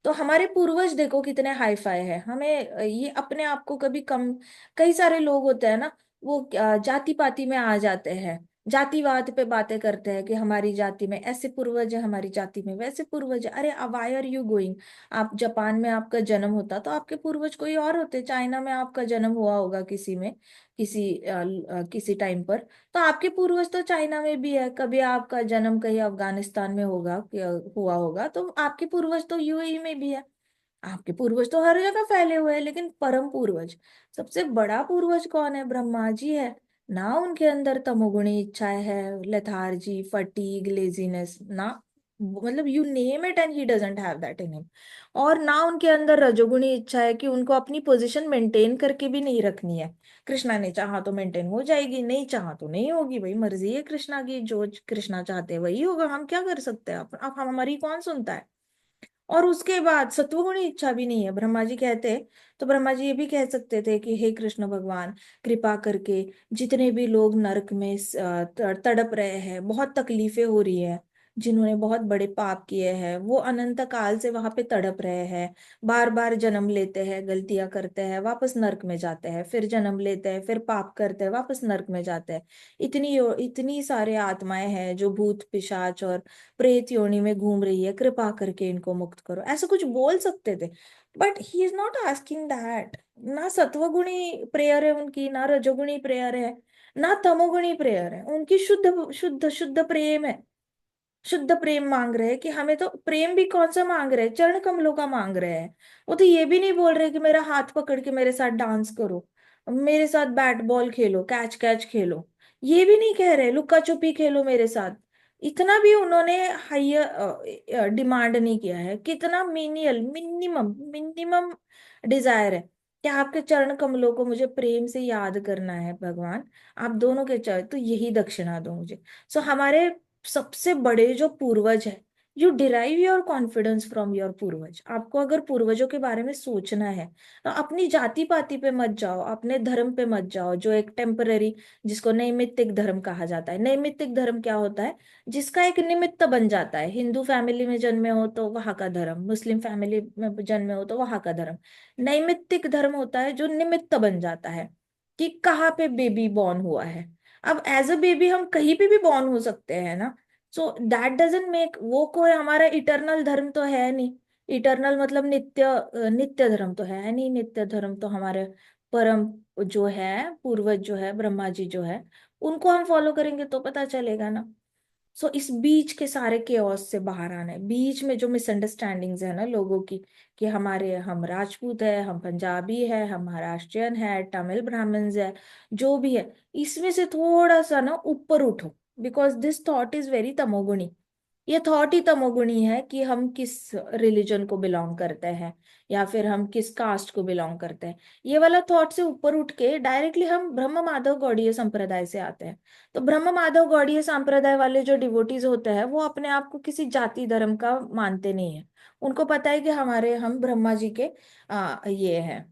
तो हमारे पूर्वज देखो कितने हाई फाई है, हमें ये अपने आप को कभी कम, कई सारे लोग होते हैं ना, वो जाति पाति में आ जाते हैं, जातिवाद पे बातें करते हैं कि हमारी जाति में ऐसे पूर्वज है, हमारी जाति में वैसे पूर्वज है। अरे वाई आर यू गोइंग, आप जापान में आपका जन्म होता तो आपके पूर्वज कोई और होते, चाइना में आपका जन्म हुआ होगा किसी में, किसी टाइम पर, तो आपके पूर्वज तो चाइना में भी है, कभी आपका जन्म कहीं अफगानिस्तान में होगा, हुआ होगा, तो आपके पूर्वज तो यूएई में भी है, आपके पूर्वज तो हर जगह फैले हुए हैं, लेकिन परम पूर्वज, सबसे बड़ा पूर्वज कौन है? ब्रह्मा जी है। ना उनके अंदर तमोगुणी इच्छाएं है, लेथार्जी, फटीग, लेजीनेस, ना, मतलब you name it and he doesn't have that in him. और ना उनके अंदर रजोगुणी इच्छा है कि उनको अपनी पोजीशन मेंटेन करके भी नहीं रखनी है। कृष्णा ने चाहा तो मेंटेन हो जाएगी, नहीं चाहा तो नहीं होगी, भाई मर्जी है कृष्णा की, जो कृष्णा चाहते हैं वही होगा, हम क्या कर सकते हैं? आप हमारी कौन सुनता है? और उसके बाद सत्वगुणी इच्छा भी नहीं है। ब्रह्मा जी कहते तो ब्रह्मा जी ये भी कह सकते थे कि हे कृष्ण भगवान, कृपा करके जितने भी लोग नरक में तड़प रहे हैं, बहुत तकलीफें हो रही है, जिन्होंने बहुत बड़े पाप किए हैं, वो अनंत काल से वहां पे तड़प रहे हैं, बार बार जन्म लेते हैं, गलतियां करते हैं, वापस नरक में जाते हैं, फिर जन्म लेते हैं, फिर पाप करते हैं, वापस नरक में जाते हैं। इतनी इतनी सारे आत्माएं हैं जो भूत पिशाच और प्रेत योनि में घूम रही है, कृपा करके इनको मुक्त करो, ऐसा कुछ बोल सकते थे। But he is not asking that. ना सत्वगुणी प्रेयर है उनकी, ना रजोगुणी प्रेयर है, ना तमोगुणी प्रेयर है उनकी, शुद्ध शुद्ध शुद्ध प्रेम है। शुद्ध प्रेम मांग रहे हैं कि हमें तो प्रेम भी कौन सा मांग रहे हैं, चरण कमलों का मांग रहे हैं। वो तो ये भी नहीं बोल रहे कि मेरा हाथ पकड़ के मेरे साथ डांस करो, मेरे साथ बैट बॉल खेलो, कैच कैच खेलो, ये भी नहीं कह रहे, लुक्का छुपी खेलो मेरे साथ। इतना भी उन्होंने हाइयर डिमांड नहीं किया है। कितना मिनियल, मिनिमम मिनिमम डिजायर है कि आपके चरण कमलों को मुझे प्रेम से याद करना है भगवान, आप दोनों के चरण, तो यही दक्षिणा दो मुझे। सो हमारे सबसे बड़े जो पूर्वज है, you derive your confidence from your पूर्वज। आपको अगर पूर्वजों के बारे में सोचना है तो अपनी जाति पाति पे मत जाओ, अपने धर्म पे मत जाओ, जो एक टेम्पररी, जिसको नैमित्तिक धर्म कहा जाता है। नैमित्तिक धर्म क्या होता है? जिसका एक निमित्त बन जाता है, हिंदू फैमिली में जन्मे हो तो वहां का धर्म, मुस्लिम फैमिली में जन्मे हो तो वहां का धर्म। नैमित्तिक धर्म होता है जो निमित्त बन जाता है कि कहाँ पे बेबी बॉर्न हुआ है। अब एज अ बेबी हम कहीं पे भी बॉर्न हो सकते हैं ना। सो दैट डजंट मेक वो कोई हमारा इटरनल धर्म तो है नहीं। इटरनल मतलब नित्य, नित्य धर्म तो है नहीं। नित्य धर्म तो हमारे परम जो है पूर्वज जो है, ब्रह्मा जी जो है, उनको हम फॉलो करेंगे तो पता चलेगा ना। सो इस बीच के सारे केओस से बाहर आना है। बीच में जो मिसअंडरस्टैंडिंग्स है ना लोगों की, कि हमारे, हम राजपूत है, हम पंजाबी है, हम महाराष्ट्रियन है, तमिल ब्राह्मण्स है, जो भी है, इसमें से थोड़ा सा ना ऊपर उठो, because this thought is very तमोगुणी। ये थॉट ही तमोगुणी है कि हम किस रिलीजन को बिलोंग करते हैं, या फिर हम किस कास्ट को बिलोंग करते हैं। ये वाला थॉट से ऊपर उठ के डायरेक्टली हम ब्रह्म माधव गौड़ीय संप्रदाय से आते हैं। तो ब्रह्म माधव गौड़ीय संप्रदाय वाले जो डिवोटीज होते हैं, वो अपने आप को किसी जाति धर्म का मानते नहीं है। उनको पता है कि हम ब्रह्मा जी के ये है,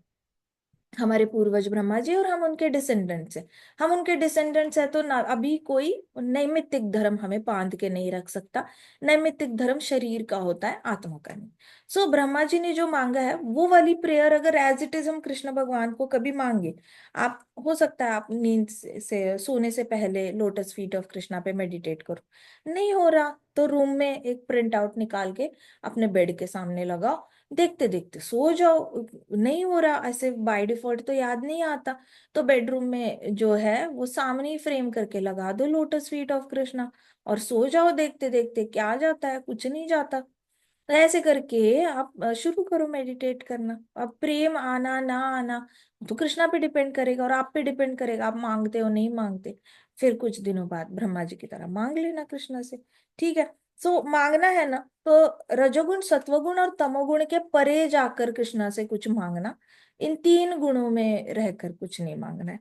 हमारे पूर्वज ब्रह्मा जी, और हम उनके डिसेंडेंट्स हैं। हम उनके डिसेंडेंट्स हैं तो ना अभी कोई नैमित्तिक धर्म हमें बांध के नहीं रख सकता। नैमित्तिक धर्म शरीर का होता है, आत्मा का नहीं। सो ब्रह्मा जी ने जो मांगा है वो वाली प्रेयर अगर एज इट इज हम कृष्ण भगवान को कभी मांगे, आप हो सकता है आप नींद से सोने से पहले लोटस फीट ऑफ कृष्णा पे मेडिटेट करो, नहीं हो रहा तो रूम में एक प्रिंट आउट निकाल के अपने बेड के सामने लगाओ, देखते देखते सो जाओ। नहीं हो रहा ऐसे बाय डिफॉल्ट तो याद नहीं आता, तो बेडरूम में जो है वो सामने ही फ्रेम करके लगा दो लोटस फीट ऑफ कृष्णा, और सो जाओ, देखते देखते क्या जाता है, कुछ नहीं जाता। तो ऐसे करके आप शुरू करो मेडिटेट करना। अब प्रेम आना ना आना तो कृष्णा पे डिपेंड करेगा और आप पे डिपेंड करेगा, आप मांगते हो नहीं मांगते। फिर कुछ दिनों बाद ब्रह्मा जी की तरह मांग लेना कृष्णा से। ठीक है। सो मांगना है ना, तो रजोगुण सत्वगुण और तमोगुण के परे जाकर कृष्णा से कुछ मांगना, इन तीन गुणों में रहकर कुछ नहीं मांगना है।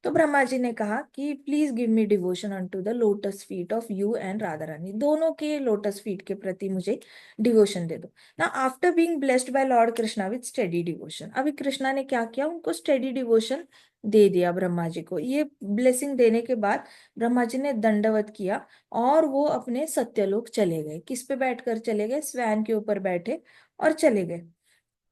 तो ब्रह्मा जी ने कहा कि please give me devotion unto the lotus feet of you and Radha Rani, दोनों के लोटस फीट के प्रति मुझे डिवोशन दे दो ना। After being blessed by lord Krishna with steady devotion, अभी कृष्णा ने क्या किया, उनको स्टेडी डिवोशन दे दिया ब्रह्मा जी को। ये ब्लेसिंग देने के बाद ब्रह्मा जी ने दंडवत किया और वो अपने सत्यलोक चले गए। किस पे बैठकर चले गए, स्वैन के ऊपर बैठे और चले गए।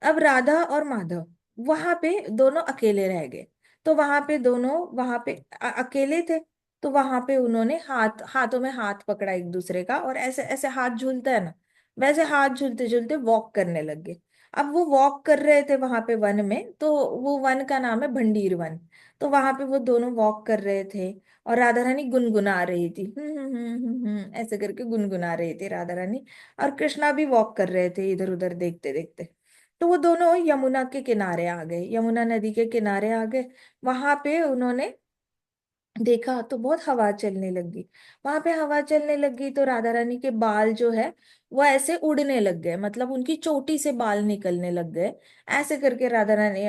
अब राधा और माधव वहां पे दोनों अकेले रह गए। तो वहां पे दोनों वहां पे अकेले थे। तो वहां पे उन्होंने हाथों में हाथ पकड़ा एक दूसरे का, और ऐसे ऐसे हाथ झूलता है ना, वैसे हाथ झूलते झूलते वॉक करने लग गए। अब वो वॉक कर रहे थे वहां पे वन में, तो वो वन का नाम है भंडीर वन। तो वहां पे वो दोनों वॉक कर रहे थे और राधा रानी गुनगुना रही थी, ऐसे करके गुनगुना रही थी राधा रानी। और कृष्णा भी वॉक कर रहे थे इधर उधर देखते देखते। तो वो दोनों यमुना के किनारे आ गए, यमुना नदी के किनारे आ गए। वहां पे उन्होंने देखा तो बहुत हवा चलने लगी। वहां पे हवा चलने लगी तो राधा रानी के बाल जो है वो ऐसे उड़ने लग गए, मतलब उनकी चोटी से बाल निकलने लग गए। ऐसे करके राधा रानी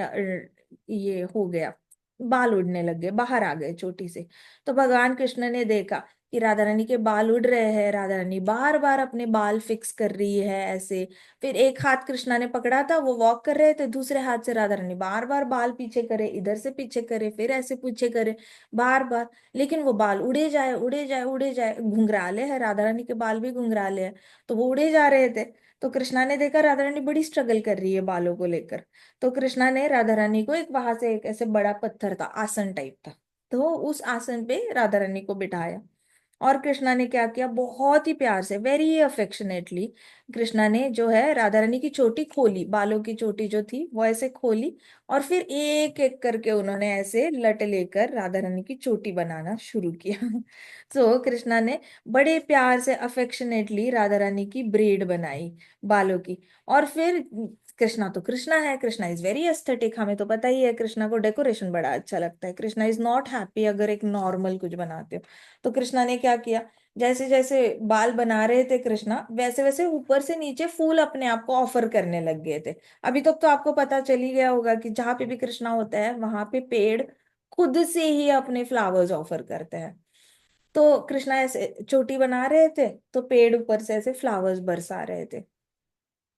ये हो गया, बाल उड़ने लग गए, बाहर आ गए चोटी से। तो भगवान कृष्ण ने देखा कि राधा रानी के बाल उड़ रहे हैं, राधा रानी बार बार अपने बाल फिक्स कर रही है ऐसे। फिर एक हाथ कृष्णा ने पकड़ा था, वो वॉक कर रहे थे, दूसरे हाथ से राधा रानी बार बार बाल पीछे करे, इधर से पीछे करे, फिर ऐसे पीछे करे, बार बार। लेकिन वो बाल उड़े जाए उड़े जाए उड़े जाए, घुंघराले है, राधा रानी के बाल भी घुंघराले हैं, तो वो उड़े जा रहे थे। तो कृष्णा ने देखा राधा रानी बड़ी स्ट्रगल कर रही है बालों को लेकर। तो कृष्णा ने राधा रानी को एक वहां से एक ऐसे बड़ा पत्थर था, आसन टाइप था, तो उस आसन पे राधा रानी को बिठाया। और कृष्णा ने क्या किया, बहुत ही प्यार से, वेरी अफेक्शनेटली, कृष्णा ने जो है राधा रानी की चोटी खोली, बालों की चोटी जो थी वो ऐसे खोली। और फिर एक एक करके उन्होंने ऐसे लट लेकर राधा रानी की चोटी बनाना शुरू किया। तो कृष्णा ने बड़े प्यार से अफेक्शनेटली राधा रानी की ब्रेड बनाई बालों की। और फिर कृष्णा तो कृष्णा है, कृष्णा इज वेरी एस्थेटिक, हमें तो पता ही है कृष्णा को डेकोरेशन बड़ा अच्छा लगता है। कृष्णा इज नॉट हैप्पी अगर एक नॉर्मल कुछ बनाते हो। तो कृष्णा ने क्या किया, जैसे जैसे बाल बना रहे थे कृष्णा, वैसे वैसे ऊपर से नीचे फूल अपने आप को ऑफर करने लग गए थे। अभी तक तो आपको पता चल ही गया होगा कि जहां पे भी कृष्णा होता है वहां पे पेड़ खुद से ही अपने फ्लावर्स ऑफर करते हैं। तो कृष्णा ऐसे चोटी बना रहे थे, तो पेड़ ऊपर से ऐसे फ्लावर्स बरसा रहे थे,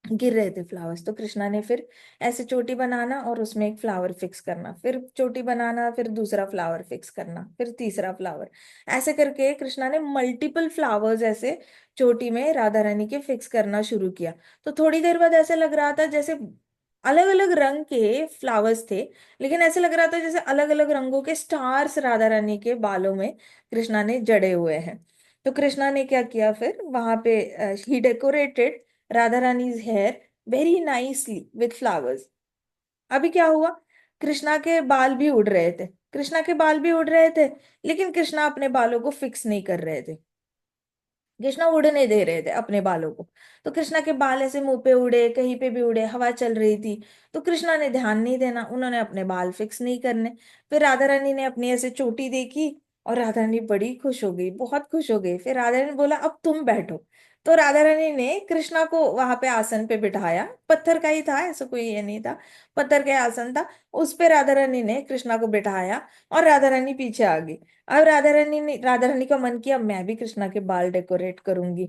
गिर रहे थे फ्लावर्स। तो कृष्णा ने फिर ऐसे चोटी बनाना और उसमें एक फ्लावर फिक्स करना, फिर चोटी बनाना, फिर दूसरा फ्लावर फिक्स करना, फिर तीसरा फ्लावर। ऐसे करके कृष्णा ने मल्टीपल फ्लावर्स ऐसे चोटी में राधा रानी के फिक्स करना शुरू किया। तो थोड़ी देर बाद ऐसे लग रहा था जैसे अलग अलग रंग के फ्लावर्स थे, लेकिन ऐसे लग रहा था जैसे अलग अलग रंगों के स्टार्स राधा रानी के बालों में कृष्णा ने जड़े हुए हैं। तो कृष्णा ने क्या किया, फिर वहां पे ही decorated Radha Rani's hair very nicely with flowers. अभी क्या हुआ, कृष्णा के बाल भी उड़ रहे थे, कृष्णा के बाल भी उड़ रहे थे, लेकिन कृष्णा अपने बालों को फिक्स नहीं कर रहे थे, कृष्णा उड़ने दे रहे थे अपने बालों को। तो कृष्णा के बाल ऐसे मुंह पे उड़े, कहीं पे भी उड़े, हवा चल रही थी। तो कृष्णा ने ध्यान नहीं देना, उन्होंने अपने बाल फिक्स नहीं करने। फिर राधा रानी ने अपनी ऐसे चोटी देखी और राधा रानी बड़ी खुश हो गई, बहुत खुश हो गई। फिर राधा रानी ने बोला अब तुम बैठो। तो राधा रानी ने कृष्णा को वहां पे आसन पे बिठाया, पत्थर का ही था, ऐसा कोई ये नहीं था, पत्थर का आसन था। उस पे राधा रानी ने कृष्णा को बिठाया और राधा रानी पीछे आ गई। अब राधा रानी का मन किया मैं भी कृष्णा के बाल डेकोरेट करूंगी।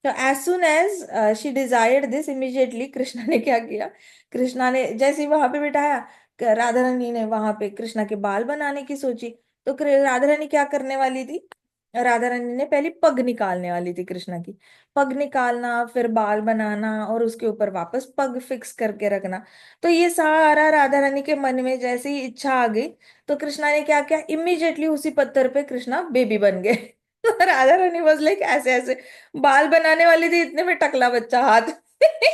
तो as soon as she desired this, immediately Krishna ने क्या किया, कृष्णा ने जैसे ही वहां पे बिठाया, राधा रानी ने वहां पे कृष्णा के बाल बनाने की सोची। तो राधा रानी क्या करने वाली थी, राधा रानी ने पहले पग निकालने वाली थी कृष्णा की। पग निकालना, फिर बाल बनाना, और उसके ऊपर वापस पग फिक्स करके रखना। तो ये सारा राधा रानी के मन में जैसे ही इच्छा आ गई, तो कृष्णा ने क्या किया, इमीडिएटली उसी पत्थर पे कृष्णा बेबी बन गए। तो राधा रानी बस लाइक ऐसे ऐसे बाल बनाने वाली थी, इतने में टकला बच्चा हाथ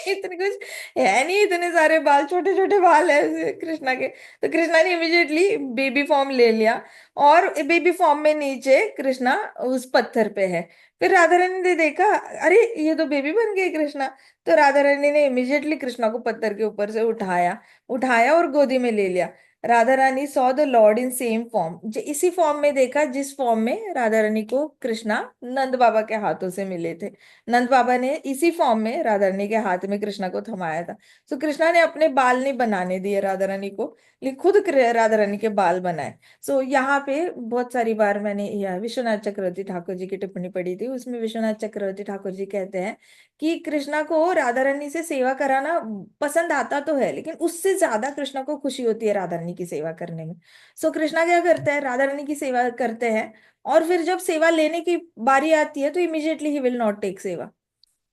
इतने कुछ है नहीं, इतने सारे बाल, छोटे छोटे बाल है ऐसे कृष्णा के। तो कृष्णा ने इमीडिएटली बेबी फॉर्म ले लिया, और बेबी फॉर्म में नीचे कृष्णा उस पत्थर पे है। फिर राधा रानी ने देखा, अरे ये तो बेबी बन गई कृष्णा। तो राधा रानी ने इमिजिएटली कृष्णा को पत्थर के ऊपर से उठाया, उठाया और गोदी में ले लिया। Radha Rani saw the lord in same form, इसी फॉर्म में देखा जिस फॉर्म में राधा रानी को कृष्णा नंद बाबा के हाथों से मिले थे। नंद बाबा ने इसी फॉर्म में राधा रानी के हाथ में कृष्णा को थमाया था। तो कृष्णा ने अपने बाल नहीं बनाने दिए राधा रानी को, लेकिन खुद राधा रानी के बाल बनाए। सो यहाँ पे बहुत सारी बार मैंने यह विश्वनाथ चक्रवर्ती ठाकुर जी की टिप्पणी पढ़ी थी, उसमें विश्वनाथ चक्रवर्ती ठाकुर जी कहते हैं कि कृष्णा को राधा रानी से सेवा कराना पसंद आता तो है, लेकिन उससे ज्यादा कृष्णा को खुशी होती है राधा रानी की सेवा करने में। सो कृष्णा क्या करते हैं, राधा रानी की सेवा करते हैं, और फिर जब सेवा लेने की बारी आती है तो इमीडिएटली ही विल नॉट टेक सेवा।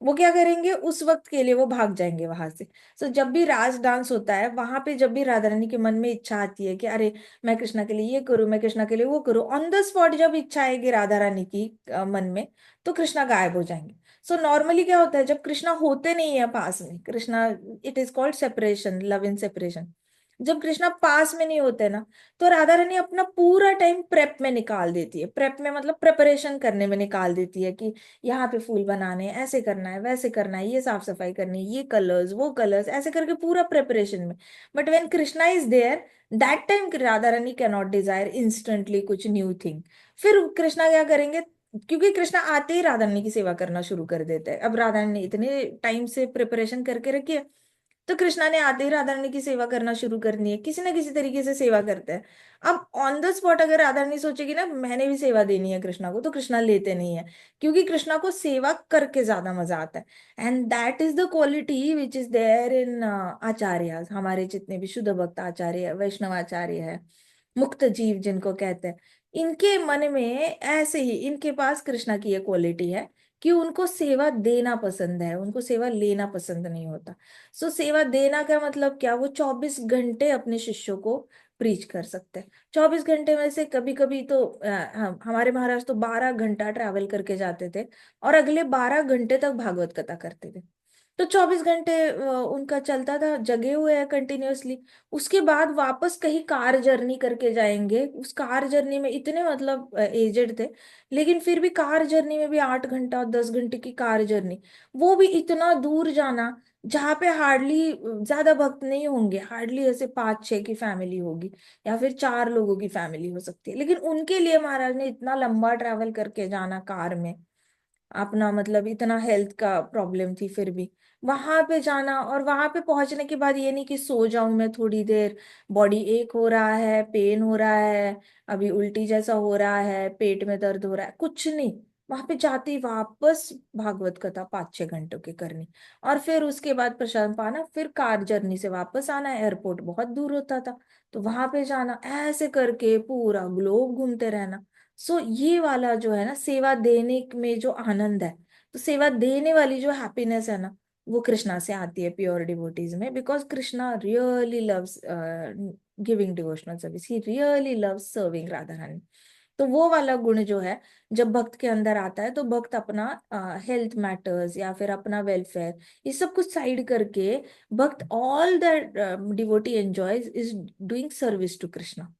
वो क्या करेंगे, उस वक्त के लिए वो भाग जाएंगे वहां से। सो जब भी रास डांस होता है वहां पे, जब भी राधा रानी के मन में इच्छा आती है कि अरे मैं कृष्णा के लिए ये करूं, मैं कृष्णा के लिए वो करूं, ऑन द स्पॉट जब इच्छा आएगी राधा रानी की मन में, तो कृष्णा गायब हो जाएंगे। सो नॉर्मली क्या होता है, जब कृष्णा होते नहीं है पास में, Krishna, it is called separation, love in separation. जब कृष्णा पास में नहीं होते ना, तो राधा रानी अपना पूरा टाइम प्रेप में निकाल देती है। प्रेप में मतलब प्रिपरेशन करने में निकाल देती है कि यहाँ पे फूल बनाने हैं, ऐसे करना है, वैसे करना है, ये साफ सफाई करनी है, ये कलर्स वो कलर्स, ऐसे करके पूरा प्रिपरेशन में। But when Krishna is there, that time Radha Rani can not desire instantly कुछ न्यू थिंग। फिर कृष्णा क्या करेंगे, क्योंकि कृष्णा आते ही राधा रानी की सेवा करना शुरू कर देते हैं। अब राधा रानी ने इतने टाइम से प्रिपरेशन करके रखी है, तो कृष्णा ने आते ही राधा रानी की सेवा करना शुरू करनी है, किसी ना किसी तरीके से सेवा करते हैं। अब ऑन द स्पॉट अगर राधा रानी सोचेगी ना मैंने भी सेवा देनी है कृष्णा को, तो कृष्णा लेते नहीं है, क्योंकि कृष्णा को सेवा करके ज्यादा मजा आता है। And that is the quality which is there in आचार्य, हमारे जितने भी शुद्ध भक्त आचार्य, वैष्णव आचार्य है, मुक्त जीव जिनको कहते हैं, इनके मन में ऐसे ही, इनके पास कृष्णा की ये क्वालिटी है कि उनको सेवा देना पसंद है, उनको सेवा लेना पसंद नहीं होता। सो सेवा देना का मतलब क्या, वो 24 घंटे अपने शिष्यों को प्रीच कर सकते हैं। 24 घंटे में से कभी कभी तो हमारे महाराज तो 12 घंटा ट्रैवल करके जाते थे, और अगले 12 घंटे तक भागवत कथा करते थे। तो 24 घंटे उनका चलता था, जगे हुए हैं कंटिन्यूअसली। उसके बाद वापस कहीं कार जर्नी करके जाएंगे, उस कार जर्नी में इतने मतलब एजेड थे, लेकिन फिर भी कार जर्नी में भी 8 घंटा 10 घंटे की कार जर्नी, वो भी इतना दूर जाना जहाँ पे हार्डली ज्यादा भक्त नहीं होंगे, हार्डली ऐसे 5-6 की फैमिली होगी, या फिर 4 लोगों की फैमिली हो सकती है, लेकिन उनके लिए महाराज ने इतना लंबा ट्रैवल करके जाना कार में। अपना मतलब इतना हेल्थ का प्रॉब्लम थी, फिर भी वहां पे जाना, और वहां पे पहुंचने के बाद ये नहीं कि सो जाऊं मैं थोड़ी देर, बॉडी एक हो रहा है, पेन हो रहा है, अभी उल्टी जैसा हो रहा है, पेट में दर्द हो रहा है, कुछ नहीं। वहां पे जाते ही वापस भागवत कथा 5-6 घंटों की करनी, और फिर उसके बाद प्रसाद पाना, फिर कार जर्नी से वापस आना, एयरपोर्ट बहुत दूर होता था, तो वहां पे जाना, ऐसे करके पूरा ग्लोब घूमते रहना। सो ये वाला जो है ना, सेवा देने में जो आनंद है, तो सेवा देने वाली जो हैप्पीनेस है ना, वो कृष्णा से आती है प्योर डिवोटीज में, because Krishna really loves giving devotional service, he really loves serving Radha Rani. तो वो वाला गुण जो है, जब भक्त के अंदर आता है, तो भक्त अपना हेल्थ मैटर्स या फिर अपना वेलफेयर, ये सब कुछ साइड करके, भक्त all that devotee enjoys is doing service to Krishna.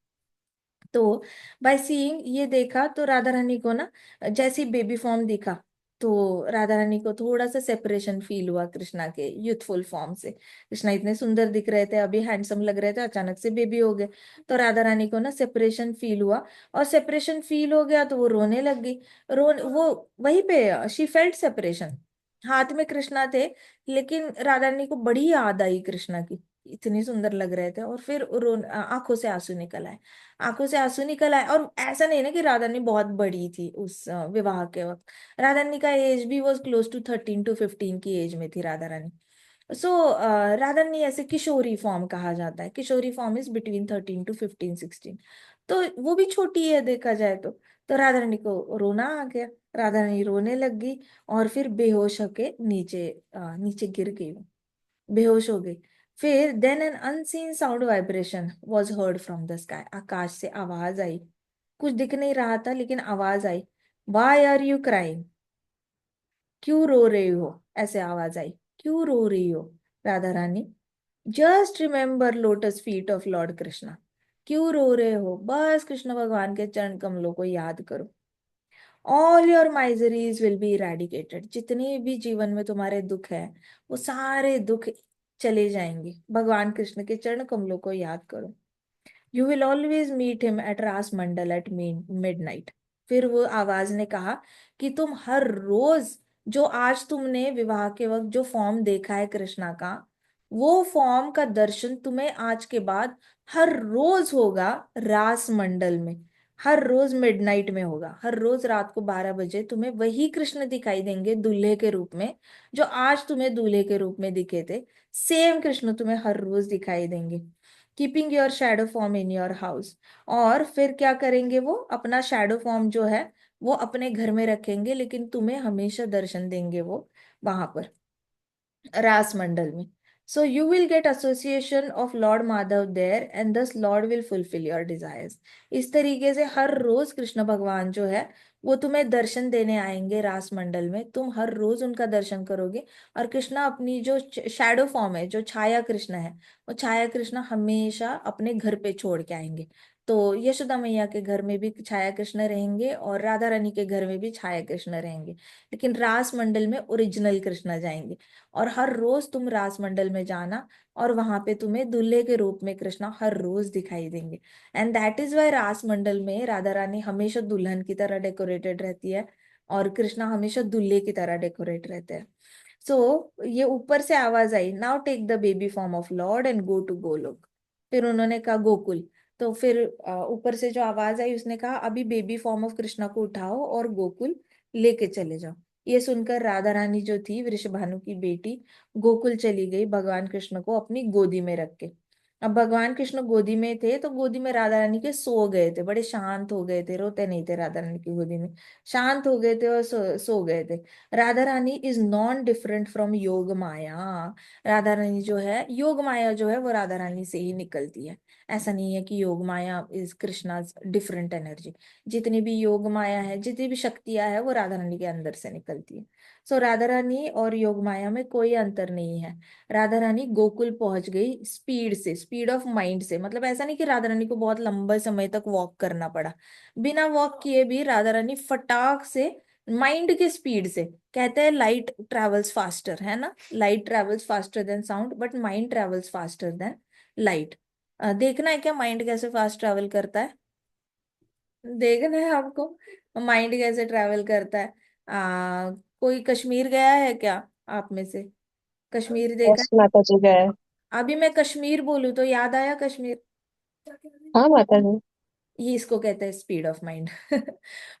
तो बाय सीइंग ये देखा, तो राधा रानी को ना जैसे बेबी फॉर्म दिखा, तो राधा रानी को थोड़ा सा सेपरेशन फील हुआ कृष्णा के यूथफुल फॉर्म से। कृष्णा इतने सुंदर दिख रहे थे, अभी हैंडसम लग रहे थे, अचानक से बेबी हो गए, तो राधा रानी को ना सेपरेशन फील हुआ। और सेपरेशन फील हो गया तो वो रोने लग गई। वो वहीं पे शी फेल्ट सेपरेशन, हाथ में कृष्णा थे, लेकिन राधा रानी को बड़ी याद आई कृष्णा की, इतनी सुंदर लग रहे थे, और फिर आंखों से आंसू निकल आए, आंखों से आंसू निकल आए। और ऐसा नहीं ना कि राधा रानी बहुत बड़ी थी उस विवाह के वक्त, राधा रानी का एज भी वॉज क्लोज टू 13 to 15 की एज में थी राधा रानी। सो राधा रानी ऐसे किशोरी फॉर्म कहा जाता है, किशोरी फॉर्म इज बिटवीन 13 to 15 16, तो वो भी छोटी है देखा जाए तो राधा रानी को रोना आ गया, राधा रानी रोने लग गई, और फिर बेहोश होके नीचे नीचे गिर गई वो, बेहोश हो गई। फिर then an unseen sound vibration was heard from the sky, आकाश से आवाज आई, कुछ दिख नहीं रहा था लेकिन आवाज आई, वाई आर यू क्राइंग, क्यों रो रही हो, ऐसे आवाज आई, क्यों रो रही हो Radha Rani, just remember lotus feet of lord Krishna, क्यों रो रहे हो, बस कृष्ण भगवान के चरण कमलों को याद करो। All your miseries will be eradicated, जितने भी जीवन में तुम्हारे दुख है वो सारे दुख चले जाएंगे। भगवान कृष्ण के चरण कमलों को याद करो। You will always meet him at Ras Mandal eight midnight. फिर वो आवाज ने कहा कि तुम हर रोज, जो आज तुमने विवाह के वक्त जो फॉर्म देखा है कृष्णा का, वो फॉर्म का दर्शन तुम्हें आज के बाद हर रोज होगा रास मंडल में। हर रोज मिडनाइट में होगा, हर रोज रात को 12 बजे तुम्हें वही कृष्ण दिखाई देंगे दूल्हे के रूप में, जो आज तुम्हें दूल्हे के रूप में दिखे थे। सेम कृष्ण तुम्हें हर रोज दिखाई देंगे। Keeping your shadow form in your house. और फिर क्या करेंगे, वो अपना शैडो फॉर्म जो है वो अपने घर में रखेंगे, लेकिन तुम्हें हमेशा दर्शन देंगे वो वहां पर रास मंडल में। So you will get association of lord Madhav there and this lord will fulfil your desires. इस तरीके से हर रोज कृष्ण भगवान जो है वो तुम्हें दर्शन देने आएंगे रास मंडल में, तुम हर रोज उनका दर्शन करोगे। और कृष्णा अपनी जो शैडो फॉर्म है, जो छाया कृष्ण है, वो छाया कृष्ण हमेशा अपने घर पे छोड़ के आएंगे। तो यशोदा मैया के घर में भी छाया कृष्ण रहेंगे और राधा रानी के घर में भी छाया कृष्ण रहेंगे, लेकिन रास मंडल में ओरिजिनल कृष्ण जाएंगे। और हर रोज तुम रास मंडल में जाना, और वहां पे तुम्हें दूल्हे के रूप में कृष्णा हर रोज दिखाई देंगे। एंड दैट इज वाई रास मंडल में राधा रानी हमेशा दुल्हन की तरह डेकोरेटेड रहती है और कृष्णा हमेशा दूल्हे की तरह डेकोरेट रहते हैं। ये ऊपर से आवाज आई, now take the baby form of lord and go to Golok. फिर उन्होंने कहा गोकुल। तो फिर ऊपर से जो आवाज आई उसने कहा अभी बेबी फॉर्म ऑफ कृष्णा को उठाओ और गोकुल लेके चले जाओ। ये सुनकर राधा रानी जो थी वृषभानु की बेटी, गोकुल चली गई भगवान कृष्ण को अपनी गोदी में रख के। अब भगवान कृष्ण गोदी में थे तो गोदी में राधा रानी के सो गए थे, बड़े शांत हो गए थे, रोते नहीं थे राधा रानी की गोदी में, शांत हो गए थे और सो गए थे। Radha Rani is non different from योग माया। राधा रानी जो है, योग माया जो है वो राधा रानी से ही निकलती है। ऐसा नहीं है कि योग माया इज कृष्णाज डिफरेंट एनर्जी। जितनी भी योग माया है, जितनी भी शक्तियां है, वो राधा रानी के अंदर से निकलती है। सो राधा रानी और योग माया में कोई अंतर नहीं है। राधा रानी गोकुल पहुंच गई स्पीड से, स्पीड ऑफ माइंड से। मतलब ऐसा नहीं कि राधा रानी को बहुत लंबे समय तक वॉक करना पड़ा, बिना वॉक किए भी राधा रानी फटाक से माइंड के स्पीड से, कहते हैं लाइट ट्रेवल्स फास्टर, है ना, light travels faster than sound but mind travels faster than light. देखना है क्या माइंड कैसे फास्ट ट्रेवल करता है? देखना है आपको माइंड कैसे ट्रेवल करता है? कोई कश्मीर गया है क्या आप में से? कश्मीर देखा बस है? माता जी गए। अभी मैं कश्मीर बोलूं तो याद आया कश्मीर। हाँ माता जी। ये इसको कहते हैं स्पीड ऑफ माइंड।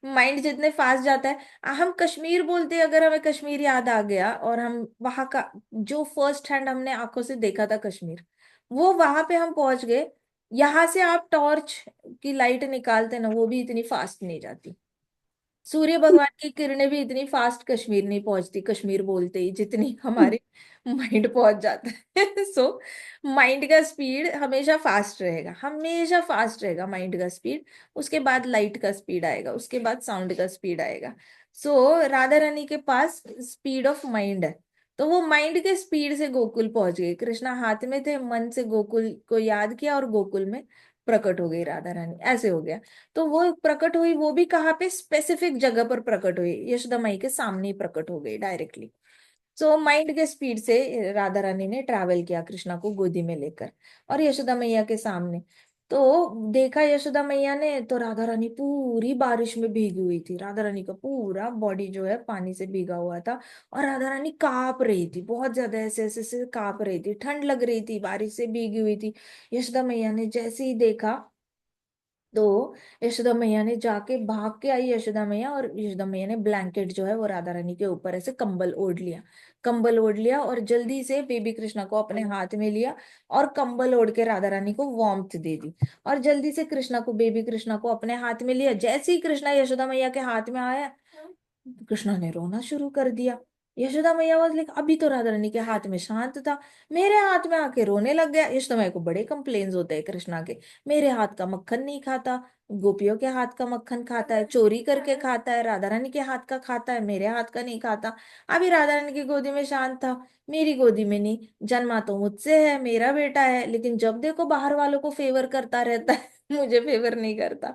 माइंड जितने फास्ट जाता है, हम कश्मीर बोलते हैं, अगर हमें कश्मीर याद आ गया और हम वहां का जो फर्स्ट हैंड हमने आंखों से देखा था कश्मीर, वो वहां पे हम पहुंच गए। यहाँ से आप टॉर्च की लाइट निकालते ना, वो भी इतनी फास्ट नहीं जाती। सूर्य भगवान की किरणें भी इतनी फास्ट कश्मीर नहीं पहुंचती कश्मीर बोलते ही, जितनी हमारी माइंड पहुंच जाता है। सो माइंड का स्पीड हमेशा फास्ट रहेगा, हमेशा फास्ट रहेगा माइंड का स्पीड। उसके बाद लाइट का स्पीड आएगा, उसके बाद साउंड का स्पीड आएगा। राधा रानी के पास स्पीड ऑफ माइंड है। तो वो माइंड के स्पीड से गोकुल पहुंच गए, कृष्णा हाथ में थे, मन से गोकुल को याद किया और गोकुल में प्रकट हो गई राधा रानी, ऐसे हो गया। तो वो प्रकट हुई, वो भी कहाँ पे, स्पेसिफिक जगह पर प्रकट हुई, यशोदा माई के सामने ही प्रकट हो गई डायरेक्टली। माइंड के स्पीड से राधा रानी ने ट्रैवल किया कृष्णा को गोदी में लेकर और यशोदा मैया के सामने। तो देखा यशोदा मैया ने तो राधा रानी पूरी बारिश में भीगी हुई थी, राधा रानी का पूरा बॉडी जो है पानी से भीगा हुआ था। और राधा रानी कांप रही थी बहुत ज्यादा, ऐसे ऐसे ऐसे कांप रही थी, ठंड लग रही थी, बारिश से भीगी हुई थी। यशोदा मैया ने जैसे ही देखा तो यशोदा मैया ने जाके भाग के आई, यशोदा मैया, और यशोदा मैया ने ब्लैंकेट जो है वो राधा रानी के ऊपर ऐसे कंबल ओढ़ लिया, कंबल ओढ़ लिया और जल्दी से बेबी कृष्णा को अपने हाथ में लिया और कंबल ओढ़ के राधा रानी को वार्मथ दे दी। और जल्दी से कृष्णा को, बेबी कृष्णा को अपने हाथ में लिया। जैसे ही कृष्णा यशोदा मैया के हाथ में आया, कृष्णा ने रोना शुरू कर दिया। यशोदा मैया वाज लाइक, अभी तो राधा रानी के हाथ में शांत था, मेरे हाथ में आके रोने लग गया। यशोदा मैया को बड़े कंप्लेन्स होते हैं कृष्णा के, मेरे हाथ का मक्खन नहीं खाता, गोपियों के हाथ का मक्खन खाता है, चोरी करके खाता है, राधा रानी के हाथ का खाता है, मेरे हाथ का नहीं खाता। अभी राधा रानी की गोदी में शांत था, मेरी गोदी में नहीं। जन्मा तो मुझसे है, मेरा बेटा है, लेकिन जब देखो बाहर वालों को फेवर करता रहता है, मुझे फेवर नहीं करता।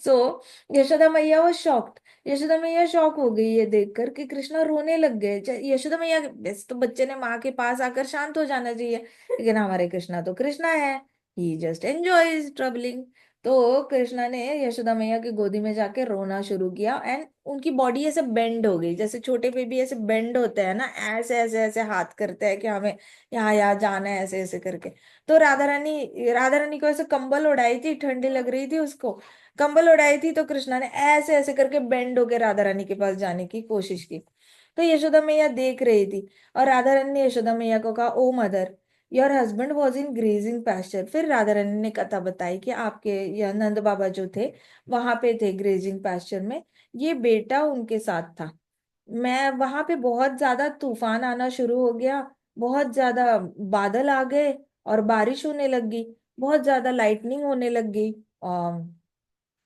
सो यशोदा मैया वो शॉक्ड। यशोदा मैया शॉक हो गई ये देखकर कि कृष्णा रोने लग गए। यशोदा मैया, वैसे तो बच्चे ने माँ के पास आकर शांत हो जाना चाहिए, लेकिन हमारे कृष्णा तो कृष्णा है, ही जस्ट एंजॉयज ट्रबलिंग। तो कृष्णा ने यशोदा मैया की गोदी में जाके रोना शुरू किया, एंड उनकी बॉडी ऐसे बेंड हो गई, जैसे छोटे बेबी ऐसे बेंड होते हैं ना, ऐसे ऐसे ऐसे हाथ करते हैं कि हमें यहाँ यहाँ जाना है, ऐसे ऐसे करके। तो राधा रानी को ऐसे कंबल उड़ाई थी, ठंडी लग रही थी उसको, कंबल उड़ाई थी, तो कृष्णा ने ऐसे ऐसे करके बेंड होके राधा रानी के पास जाने की कोशिश की। तो यशोदा मैया देख रही थी, और राधा रानी ने यशोदा मैया को कहा, oh mother, your husband was in grazing pasture. फिर राधा रानी ने कथा बताई कि आपके यह नंद बाबा जो थे वहां पे थे ग्रेजिंग पैस्चर में, ये बेटा उनके साथ था। मैं वहां पे बहुत ज्यादा तूफान आना शुरू हो गया, बहुत ज्यादा बादल आ गए, और बारिश होने लगी, बहुत ज्यादा लाइटनिंग होने लग गई,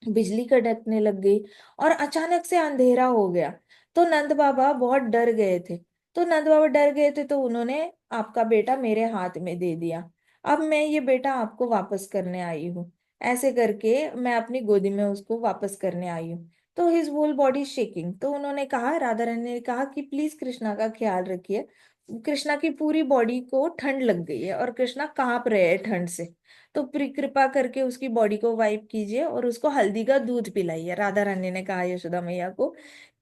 बिजली कड़कने लग गई, और अचानक से अंधेरा हो गया। तो नंद बाबा बहुत डर गए थे। तो उन्होंने आपका बेटा मेरे हाथ में दे दिया। अब मैं ये बेटा आपको वापस करने आई हूँ, ऐसे करके मैं अपनी गोदी में उसको वापस करने आई हूँ। तो हिज होल बॉडी शेकिंग। तो उन्होंने कहा, राधा रानी ने कहा कि प्लीज कृष्णा का ख्याल रखिए। कृष्णा की पूरी बॉडी को ठंड लग गई है, और कृष्णा कांप रहे हैं ठंड से। तो कृपा करके उसकी बॉडी को वाइप कीजिए और उसको हल्दी का दूध पिलाइए। राधा रानी ने कहा यशोदा मैया को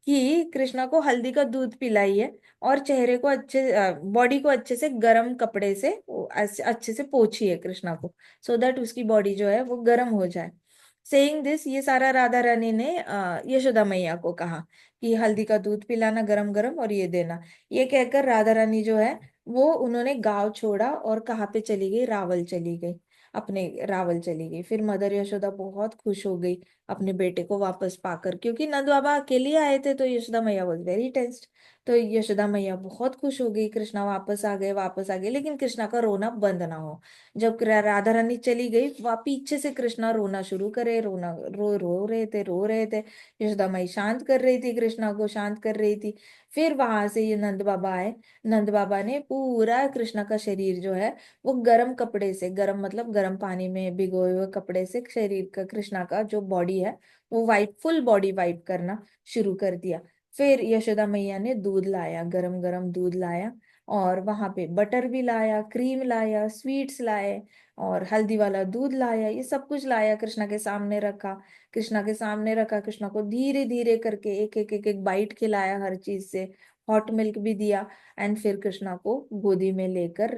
कि कृष्णा को हल्दी का दूध पिलाइए, और चेहरे को बॉडी को अच्छे से गर्म कपड़े से अच्छे से पोछिए कृष्णा को, सो दैट उसकी बॉडी जो है वो गर्म हो जाए। सेइंग दिस, ये सारा राधा रानी ने यशोदा मैया को कहा कि हल्दी का दूध पिलाना गरम गरम, और ये देना। ये कहकर राधा रानी जो है वो उन्होंने गांव छोड़ा, और कहाँ पे चली गई, रावल चली गई, अपने रावल चली गई। फिर मदर यशोदा बहुत खुश हो गई अपने बेटे को वापस पाकर, क्योंकि नंद बाबा अकेले आए थे, तो यशोदा मैया वॉज वेरी टेंस्ड। तो यशोदा मैया बहुत खुश हो गई, कृष्णा वापस आ गए, वापस आ गए, लेकिन कृष्णा का रोना बंद ना हो। जब राधा रानी चली गई, वह पीछे से कृष्णा रोना शुरू करे, रोना रो रहे थे। यशोदा माई शांत कर रही थी, कृष्णा को शांत कर रही थी। फिर वहां से ये नंद बाबा आए। नंद बाबा ने पूरा कृष्णा का शरीर जो है वो गर्म कपड़े से, गर्म मतलब गर्म पानी में भिगोए हुए कपड़े से शरीर का, कृष्णा का जो बॉडी है वो वाइप, फुल बॉडी वाइप करना शुरू कर दिया। फिर यशोदा मैया ने दूध लाया, गरम गरम दूध लाया, और वहां पे बटर भी लाया, क्रीम लाया, स्वीट्स लाए, और हल्दी वाला दूध लाया, ये सब कुछ लाया, कृष्णा के सामने रखा। कृष्णा को धीरे धीरे करके एक बाइट खिलाया हर चीज से, हॉट मिल्क भी दिया। एंड फिर कृष्णा को गोदी में लेकर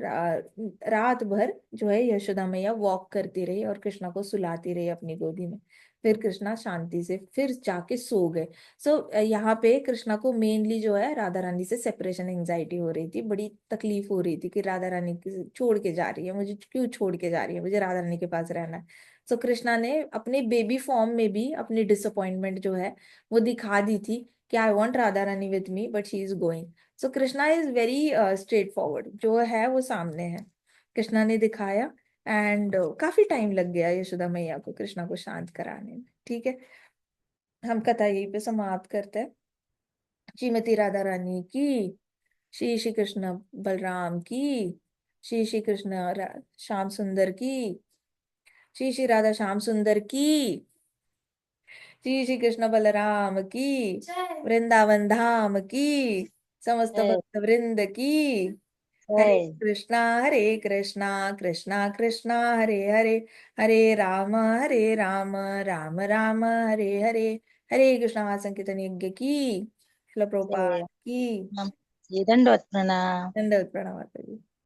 रात भर जो है यशोदा मैया वॉक करती रही, और कृष्णा को सुलाती रही अपनी गोदी में। फिर कृष्णा शांति से फिर जाके सो गए। यहाँ पे कृष्णा को मेनली जो है राधा रानी से सेपरेशन एंजाइटी हो रही थी, बड़ी तकलीफ हो रही थी कि राधा रानी छोड़ के जा रही है, मुझे क्यों छोड़ के जा रही है, मुझे राधा रानी के पास रहना है। सो कृष्णा ने अपने बेबी फॉर्म में भी अपनी डिसअपॉइंटमेंट जो है वो दिखा दी थी कि I want Radha Rani with me, but she is going. So Krishna is very straight forward, जो है वो सामने है। कृष्णा ने दिखाया, एंड काफी टाइम लग गया यशोदा मैया को कृष्णा को शांत कराने में। ठीक है, हम कथा यहीं पे समाप्त करते हैं। श्रीमती राधा रानी की, श्री श्री कृष्ण बलराम की, श्री श्री कृष्ण श्याम सुंदर की, श्री श्री राधा श्याम सुंदर की, श्री श्री कृष्ण बलराम की, वृंदावन धाम की, समस्त जय भक्त वृंद की। जय हरे कृष्णा कृष्णा कृष्णा हरे हरे, हरे राम राम राम हरे हरे। हरे कृष्णा महासंकीर्तन यज्ञ की, शिल जय प्रभुपाद की। नम- ये दंडवत प्रणाम। दंडवत प्रणाम माता जी।